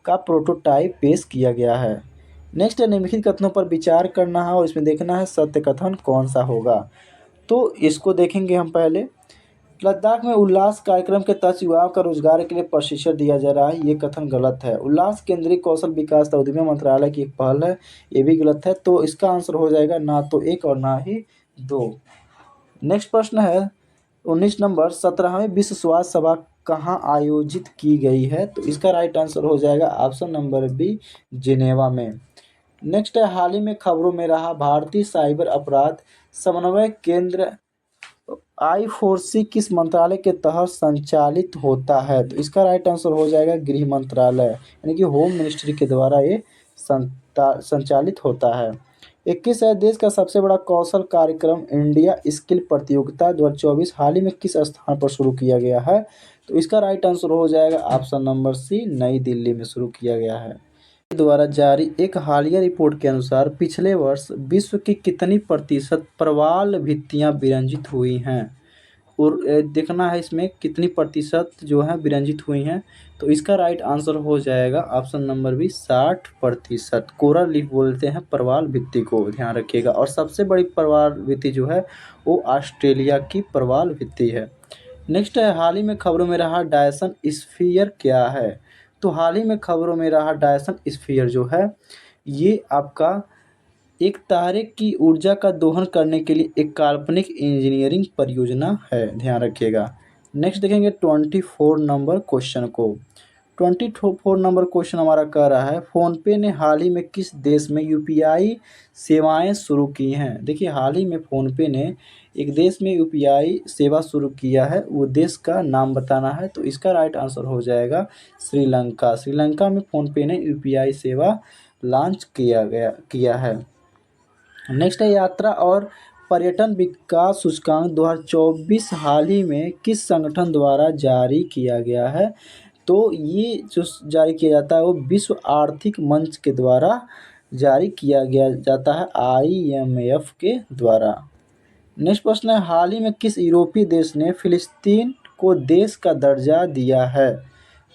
का प्रोटोटाइप पेश किया गया है। नेक्स्ट है, निम्नलिखित कथनों पर विचार करना है और इसमें देखना है सत्य कथन कौन सा होगा। तो इसको देखेंगे हम पहले, लद्दाख में उल्लास कार्यक्रम के तहत युवाओं का रोजगार के लिए प्रशिक्षण दिया जा रहा है, ये कथन गलत है। उल्लास केंद्रीय कौशल विकास तथा उद्यमी मंत्रालय की एक पहल है, ये भी गलत है। तो इसका आंसर हो जाएगा ना तो 1 और ना ही 2। नेक्स्ट प्रश्न है 19 नंबर, 17वीं विश्व स्वास्थ्य सभा कहाँ आयोजित की गई है? तो इसका राइट आंसर हो जाएगा ऑप्शन नंबर बी जिनेवा में। नेक्स्ट है, हाल ही में खबरों में रहा भारतीय साइबर अपराध समन्वय केंद्र I4C किस मंत्रालय के तहत संचालित होता है? तो इसका राइट आंसर हो जाएगा गृह मंत्रालय यानी कि होम मिनिस्ट्री के द्वारा ये संचालित होता है। 21 है, देश का सबसे बड़ा कौशल कार्यक्रम इंडिया स्किल प्रतियोगिता 2024 हाल ही में किस स्थान पर शुरू किया गया है? तो इसका राइट आंसर हो जाएगा ऑप्शन नंबर सी नई दिल्ली में शुरू किया गया है। द्वारा जारी एक हालिया रिपोर्ट के अनुसार पिछले वर्ष विश्व की कितनी प्रतिशत प्रवाल भित्तियां विरंजित हुई हैं? और देखना है इसमें कितनी प्रतिशत जो है विरंजित हुई हैं। तो इसका राइट आंसर हो जाएगा option number B 60%। Coral reef बोलते हैं प्रवाल भित्ति को, ध्यान रखिएगा। और सबसे बड़ी प्रवाल भित्ति जो है वो ऑस्ट्रेलिया की प्रवाल भित्ति है। नेक्स्ट है, हाल ही में खबरों में रहा डायसन स्फीयर क्या है? तो हाल ही में खबरों में रहा डायसन स्फीयर जो है ये आपका एक तारे की ऊर्जा का दोहन करने के लिए एक काल्पनिक इंजीनियरिंग परियोजना है, ध्यान रखिएगा। नेक्स्ट देखेंगे 24 नंबर क्वेश्चन को। 24 नंबर क्वेश्चन हमारा कह रहा है, फ़ोनपे ने हाल ही में किस देश में यूपीआई सेवाएं शुरू की हैं? देखिए, हाल ही में फ़ोनपे ने एक देश में यूपीआई सेवा शुरू किया है, वो देश का नाम बताना है। तो इसका राइट आंसर हो जाएगा श्रीलंका। श्रीलंका में फ़ोनपे ने यूपीआई सेवा लॉन्च किया है। नेक्स्ट है, यात्रा और पर्यटन विकास सूचकांक 2024 हाल ही में किस संगठन द्वारा जारी किया गया है? तो ये जो जारी किया जाता है वो विश्व आर्थिक मंच के द्वारा जारी किया गया जाता है, IMF के द्वारा। नेक्स्ट प्रश्न है, हाल ही में किस यूरोपीय देश ने फिलिस्तीन को देश का दर्जा दिया है?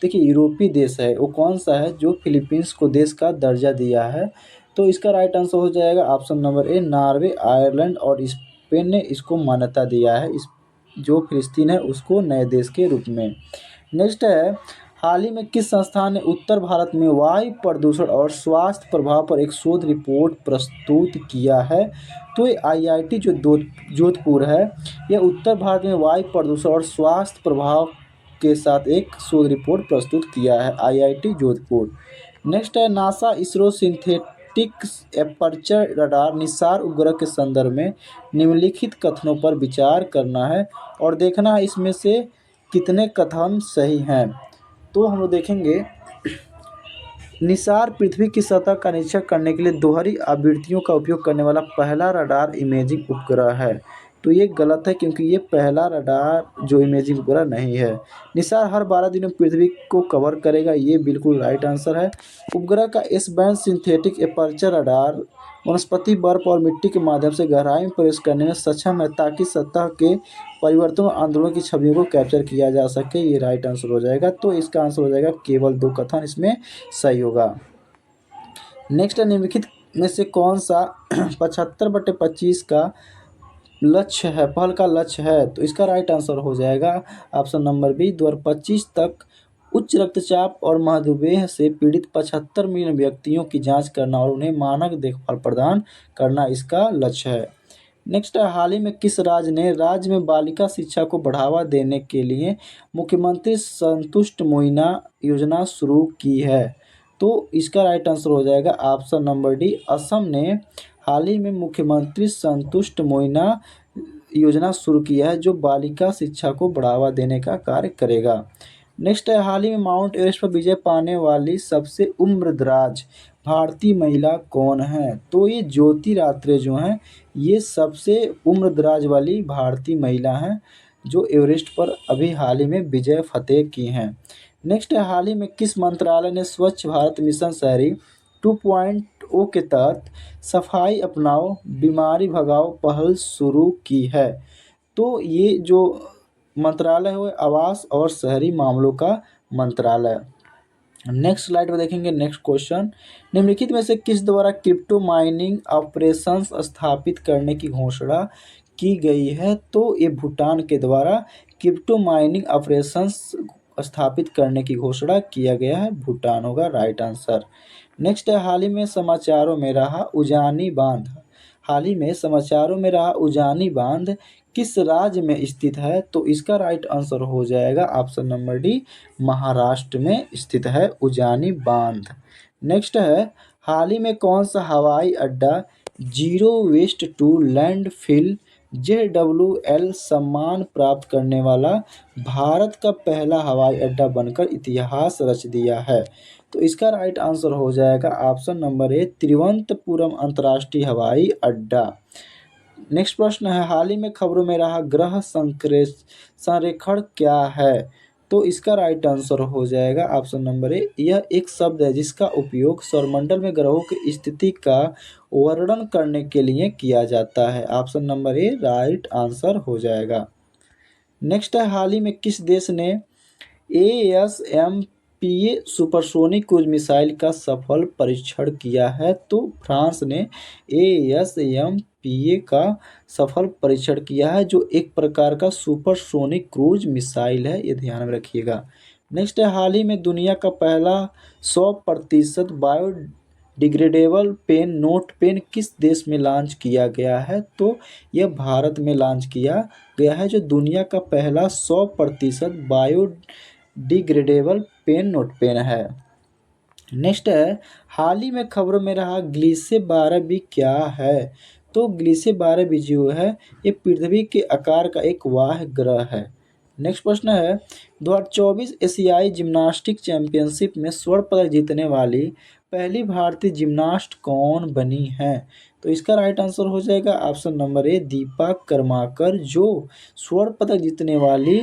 देखिए, यूरोपीय देश है वो कौन सा है जो फिलीपींस को देश का दर्जा दिया है? तो इसका राइट आंसर हो जाएगा ऑप्शन नंबर ए नॉर्वे, आयरलैंड और स्पेन ने इसको मान्यता दिया है, इस जो फिलिस्तीन है उसको नए देश के रूप में। नेक्स्ट है, हाल ही में किस संस्थान ने उत्तर भारत में वायु प्रदूषण और स्वास्थ्य प्रभाव पर एक शोध रिपोर्ट प्रस्तुत किया है? तो ये IIT जो जोधपुर है, यह उत्तर भारत में वायु प्रदूषण और स्वास्थ्य प्रभाव के साथ एक शोध रिपोर्ट प्रस्तुत किया है, IIT जोधपुर। नेक्स्ट है, NASA ISRO synthetic aperture radar Nisar उपग्रह के संदर्भ में निम्नलिखित कथनों पर विचार करना है और देखना है इसमें से कितने कथन सही हैं। तो हम लोग देखेंगे, निसार पृथ्वी की सतह का निरीक्षण करने के लिए दोहरी आवृत्तियों का उपयोग करने वाला पहला रडार इमेजिंग उपग्रह है। तो ये गलत है क्योंकि ये पहला रडार जो इमेजिंग उपग्रह नहीं है। निसार हर 12 दिनों में पृथ्वी को कवर करेगा, ये बिल्कुल राइट आंसर है। उपग्रह का S band synthetic aperture radar वनस्पति, बर्फ और मिट्टी के माध्यम से गहराई में प्रवेश करने में सक्षम है ताकि सतह के परिवर्तन और आंदोलन की छवियों को कैप्चर किया जा सके, ये राइट आंसर हो जाएगा। तो इसका आंसर हो जाएगा केवल 2 कथन इसमें सही होगा। नेक्स्ट है, निम्नलिखित में से कौन सा 75/25 का लक्ष्य है, पहल का लक्ष्य है? तो इसका राइट आंसर हो जाएगा ऑप्शन नंबर बी 2025 तक उच्च रक्तचाप और मधुमेह से पीड़ित 75 मिलियन व्यक्तियों की जांच करना और उन्हें मानक देखभाल प्रदान करना इसका लक्ष्य है। नेक्स्ट है, हाल ही में किस राज्य ने राज्य में बालिका शिक्षा को बढ़ावा देने के लिए मुख्यमंत्री संतुष्ट मोइना योजना शुरू की है? तो इसका राइट आंसर हो जाएगा ऑप्शन नंबर डी, असम ने हाल ही में मुख्यमंत्री संतुष्ट मोइना योजना शुरू किया है जो बालिका शिक्षा को बढ़ावा देने का कार्य करेगा। नेक्स्ट है, हाल ही में माउंट एवरेस्ट पर विजय पाने वाली सबसे उम्रदराज भारतीय महिला कौन है? तो ये ज्योति रात्रे जो हैं ये सबसे उम्रदराज वाली भारतीय महिला हैं जो एवरेस्ट पर अभी हाल ही में विजय फतेह की हैं। नेक्स्ट है, हाल ही में किस मंत्रालय ने स्वच्छ भारत मिशन शहरी 2.0 के तहत सफाई अपनाओ बीमारी भगाओ पहल शुरू की है? तो ये जो मंत्रालय है वो आवास और शहरी मामलों का मंत्रालय। नेक्स्ट स्लाइड में देखेंगे, नेक्स्ट क्वेश्चन, निम्नलिखित में से किस द्वारा क्रिप्टो माइनिंग ऑपरेशंस स्थापित करने की घोषणा की गई है? तो ये भूटान के द्वारा क्रिप्टो माइनिंग ऑपरेशंस स्थापित करने की घोषणा किया गया है, भूटान होगा राइट आंसर। नेक्स्ट है, हाल ही में समाचारों में रहा उजानी बांध, हाल ही में समाचारों में रहा उजानी बांध किस राज्य में स्थित है? तो इसका राइट आंसर हो जाएगा ऑप्शन नंबर डी, महाराष्ट्र में स्थित है उजानी बांध। नेक्स्ट है, हाल ही में कौन सा हवाई अड्डा zero waste to landfill JWL सम्मान प्राप्त करने वाला भारत का पहला हवाई अड्डा बनकर इतिहास रच दिया है? तो इसका राइट आंसर हो जाएगा ऑप्शन नंबर ए, तिरुवनंतपुरम अंतर्राष्ट्रीय हवाई अड्डा। नेक्स्ट प्रश्न है, हाल ही में खबरों में रहा ग्रह संरेखण क्या है? तो इसका राइट आंसर हो जाएगा ऑप्शन नंबर ए, यह एक शब्द है जिसका उपयोग सौरमंडल में ग्रहों की स्थिति का वर्णन करने के लिए किया जाता है। ऑप्शन नंबर ए राइट आंसर हो जाएगा। नेक्स्ट है, हाल ही में किस देश ने ASMPA सुपरसोनिक क्रूज मिसाइल का सफल परीक्षण किया है? तो फ्रांस ने ASMPA का सफल परीक्षण किया है, जो एक प्रकार का सुपरसोनिक क्रूज मिसाइल है, ये ध्यान में रखिएगा। नेक्स्ट है, हाल ही में दुनिया का पहला 100% बायोडिग्रेडेबल पेन नोट पेन किस देश में लॉन्च किया गया है? तो यह भारत में लॉन्च किया गया है, जो दुनिया का पहला 100% बायोडिग्रेडेबल पेन नोट पेन है। नेक्स्ट है, हाल ही में खबरों में रहा ग्लीसे 12b क्या है? तो ग्लीसे 12b जो है, ये पृथ्वी के आकार का एक वाह्य ग्रह है। नेक्स्ट प्रश्न है, 2024 एशियाई जिम्नास्टिक चैंपियनशिप में स्वर्ण पदक जीतने वाली पहली भारतीय जिम्नास्ट कौन बनी है? तो इसका राइट आंसर हो जाएगा ऑप्शन नंबर ए, दीपा कर्माकर, जो स्वर्ण पदक जीतने वाली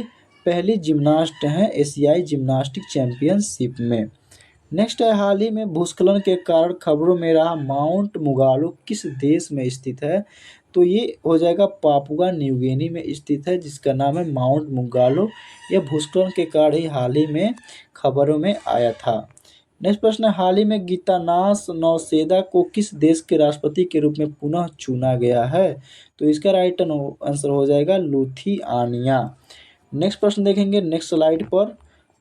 पहली जिम्नास्ट हैं एशियाई जिम्नास्टिक चैंपियनशिप में। नेक्स्ट है, हाल ही में भूस्खलन के कारण खबरों में रहा माउंट मुगालो किस देश में स्थित है? तो ये हो जाएगा पापुआ न्यू गिनी में स्थित है, जिसका नाम है माउंट मुगालो। यह भूस्खलन के कारण ही हाल ही में खबरों में आया था। नेक्स्ट प्रश्न है, हाल ही में गीतानास नौसेदा को किस देश के राष्ट्रपति के रूप में पुनः चुना गया है? तो इसका राइट आंसर हो जाएगा लुथियानिया। नेक्स्ट प्रश्न देखेंगे नेक्स्ट स्लाइड पर।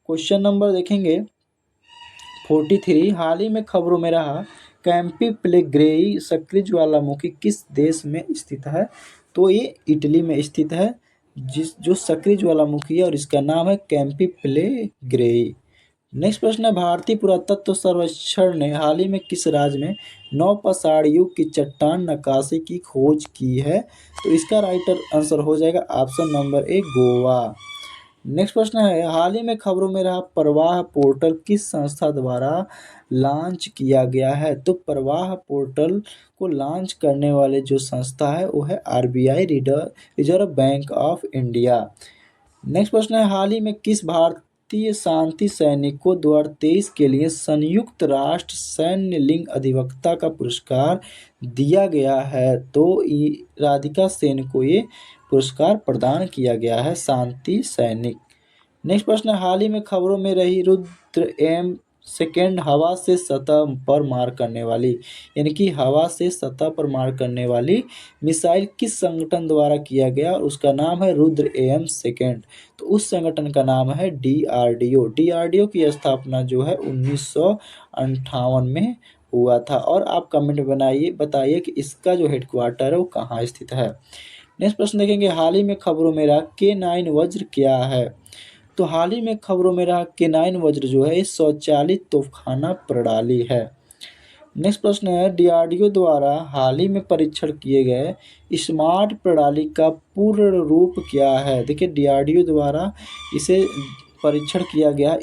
क्वेश्चन नंबर देखेंगे 43, हाल ही में खबरों में रहा कैंपी प्लेग्रेई सक्रिय ज्वालामुखी किस देश में स्थित है? तो ये इटली में स्थित है, जो सक्रिय ज्वालामुखी है, और इसका नाम है कैंपी प्लेग्रेई। नेक्स्ट प्रश्न है, भारतीय पुरातत्व सर्वेक्षण ने हाल ही में किस राज्य में नौपाषाण युग की चट्टान नक्काशी की खोज की है? तो इसका राइट आंसर हो जाएगा ऑप्शन नंबर ए, गोवा। नेक्स्ट प्रश्न है, हाल ही में खबरों में रहा प्रवाह पोर्टल किस संस्था द्वारा लॉन्च किया गया है? तो प्रवाह पोर्टल को लॉन्च करने वाले जो संस्था है वो है RBI, reserve bank of India. Next प्रश्न है, हाल ही में किस भारतीय शांति सैनिक को 2023 के लिए संयुक्त राष्ट्र सैन्य लिंग अधिवक्ता का पुरस्कार दिया गया है? तो राधिका सेन को ये पुरस्कार प्रदान किया गया है, शांति सैनिक। नेक्स्ट प्रश्न है, हाल ही में खबरों में रही रुद्र M2 हवा से सतह पर मार करने वाली, यानी कि हवा से सतह पर मार करने वाली मिसाइल किस संगठन द्वारा किया गया? और उसका नाम है रुद्र M2। तो उस संगठन का नाम है DRDO। DRDO की स्थापना जो है 1958 में हुआ था। और आप कमेंट बनाइए, बताइए कि इसका जो हेडक्वार्टर है वो कहाँ स्थित है। नेक्स्ट प्रश्न देखेंगे, हाल ही में खबरों में रहा K9 वज्र क्या है? तो हाल ही में खबरों में रहा K9 वज्र जो है स्वचालित तोपखाना प्रणाली है। नेक्स्ट प्रश्न है, DRDO द्वारा हाल ही में परीक्षण किए गए स्मार्ट प्रणाली का पूर्ण रूप क्या है? देखिए, DRDO द्वारा इसे परीक्षण किया गया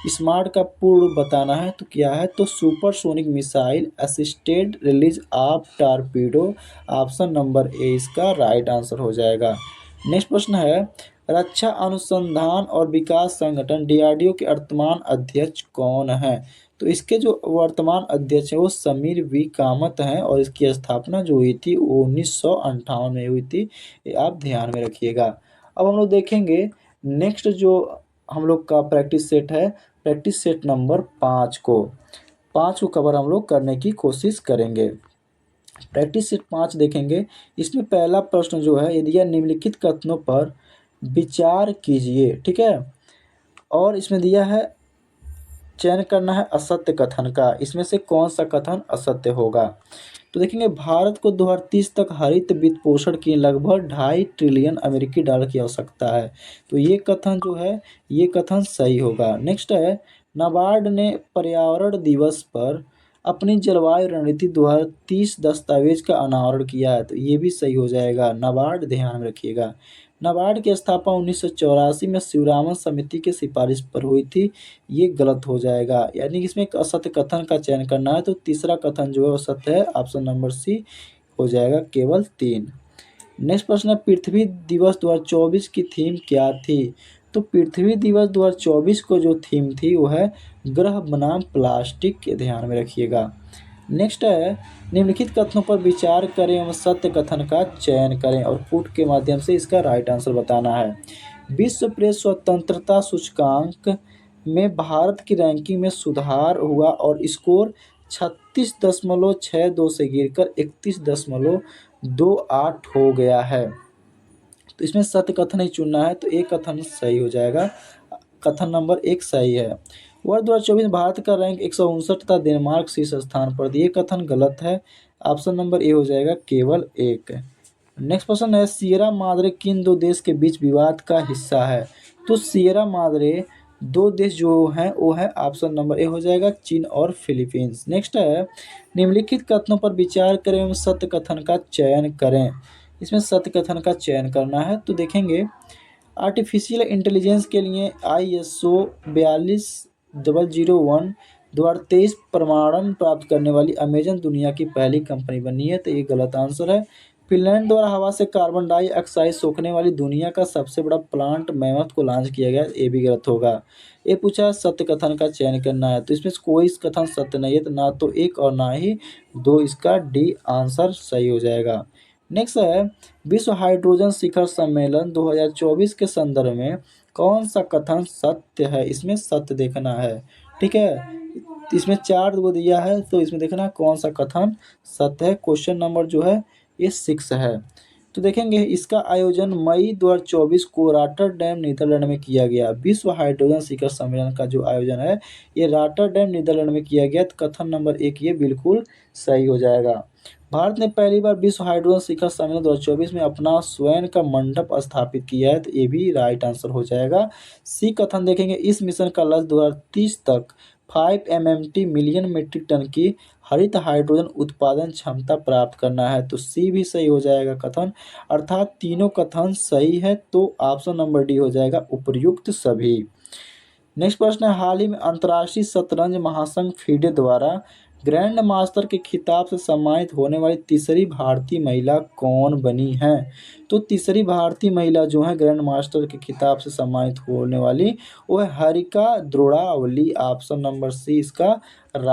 स्मार्ट का पूर्ण बताना है तो क्या है? तो supersonic missile assisted release of torpedo, option number ए इसका राइट आंसर हो जाएगा। नेक्स्ट प्रश्न है, रक्षा अनुसंधान और विकास संगठन DRDO के वर्तमान अध्यक्ष कौन है? तो इसके जो वर्तमान अध्यक्ष है वो समीर V कामत हैं, और इसकी स्थापना जो हुई थी वो 1958 में हुई थी, ये आप ध्यान में रखिएगा। अब हम लोग देखेंगे नेक्स्ट जो हम लोग का प्रैक्टिस सेट है, प्रैक्टिस सेट नंबर 5 को कवर हम लोग करने की कोशिश करेंगे। प्रैक्टिस सेट 5 देखेंगे, इसमें पहला प्रश्न जो है, यदि यह निम्नलिखित कथनों पर विचार कीजिए, ठीक है, और इसमें दिया है चयन करना है असत्य कथन का, इसमें से कौन सा कथन असत्य होगा? तो देखेंगे, भारत को 2030 तक हरित वित्त पोषण की लगभग 2.5 ट्रिलियन अमेरिकी डॉलर की आवश्यकता है। तो ये कथन जो है, ये कथन सही होगा। नेक्स्ट है, नाबार्ड ने पर्यावरण दिवस पर अपनी जलवायु रणनीति 2030 दस्तावेज का अनावरण किया है। तो ये भी सही हो जाएगा, नाबार्ड ध्यान में रखिएगा। नाबार्ड की स्थापना 1984 में शिवरामन समिति की सिफारिश पर हुई थी, ये गलत हो जाएगा, यानी इसमें एक असत्य कथन का चयन करना है। तो तीसरा कथन जो है वो सत्य है, ऑप्शन नंबर सी हो जाएगा, केवल 3। नेक्स्ट प्रश्न है, पृथ्वी दिवस 2024 की थीम क्या थी? तो पृथ्वी दिवस 2024 को जो थीम थी वो है ग्रह बनाम प्लास्टिक, के ध्यान में रखिएगा। नेक्स्ट है, निम्नलिखित कथनों पर विचार करें एवं सत्य कथन का चयन करें और पुट के माध्यम से इसका राइट आंसर बताना है। विश्व प्रेस स्वतंत्रता सूचकांक में भारत की रैंकिंग में सुधार हुआ और स्कोर 36.62 से गिरकर 31.28 हो गया है। तो इसमें सत्य कथन ही चुनना है, तो एक कथन सही हो जाएगा। कथन नंबर 1 सही है। वर्ष 2024 भारत का रैंक 159 तथा डेनमार्क शीर्ष स्थान पर। ये कथन गलत है। ऑप्शन नंबर ए हो जाएगा केवल 1। नेक्स्ट क्वेश्चन है, सिएरा माद्रे किन दो देश के बीच विवाद का हिस्सा है? तो सिएरा माद्रे दो देश जो हैं वो है ऑप्शन नंबर ए हो जाएगा चीन और फिलीपींस। नेक्स्ट है, निम्नलिखित कथनों पर विचार करें एवं सत्य कथन का चयन करें। इसमें सत्य कथन का चयन करना है, तो देखेंगे आर्टिफिशियल इंटेलिजेंस के लिए ISO 42001 2023 प्रमाणन प्राप्त करने वाली अमेजन दुनिया की पहली कंपनी बनी है, तो ये गलत आंसर है। फिनलैंड द्वारा हवा से कार्बन डाइऑक्साइड सोखने वाली दुनिया का सबसे बड़ा प्लांट मैमथ को लॉन्च किया गया, ये भी गलत होगा। ये पूछा सत्य कथन का चयन करना है, तो इसमें कोई कथन सत्य नहीं है, तो ना तो 1 और ना ही 2, इसका डी आंसर सही हो जाएगा। नेक्स्ट है, विश्व हाइड्रोजन शिखर सम्मेलन 2024 के संदर्भ में कौन सा कथन सत्य है? इसमें सत्य देखना है, ठीक है। इसमें 4 गो दिया है, तो इसमें देखना है कौन सा कथन सत्य है। क्वेश्चन नंबर जो है ये 6 है। तो देखेंगे इसका आयोजन मई 2024 को रॉटरडैम नीदरलैंड में किया गया। विश्व हाइड्रोजन शिखर सम्मेलन का जो आयोजन है ये रॉटरडैम नीदरलैंड में किया गया। तो कथन नंबर 1 ये बिल्कुल सही हो जाएगा। भारत ने पहली बार विश्व हाइड्रोजन शिखर सम्मेलन 2024 में अपना स्वयं का मंडप स्थापित किया है, तो ये भी राइट आंसर हो जाएगा। सी कथन देखेंगे, इस मिशन का लक्ष्य 2030 तक 5 MMT मिलियन मीट्रिक टन की हरित हाइड्रोजन उत्पादन क्षमता प्राप्त करना है, तो सी भी सही हो जाएगा कथन। अर्थात तीनों कथन सही है, तो ऑप्शन नंबर डी हो जाएगा उपर्युक्त सभी। नेक्स्ट प्रश्न है, हाल ही में अंतर्राष्ट्रीय शतरंज महासंघ FIDE द्वारा ग्रैंड मास्टर के खिताब से सम्मानित होने वाली तीसरी भारतीय महिला कौन बनी है? तो तीसरी भारतीय महिला जो है ग्रैंड मास्टर के खिताब से सम्मानित होने वाली वो है Harika Dronavalli. Option number C इसका राइट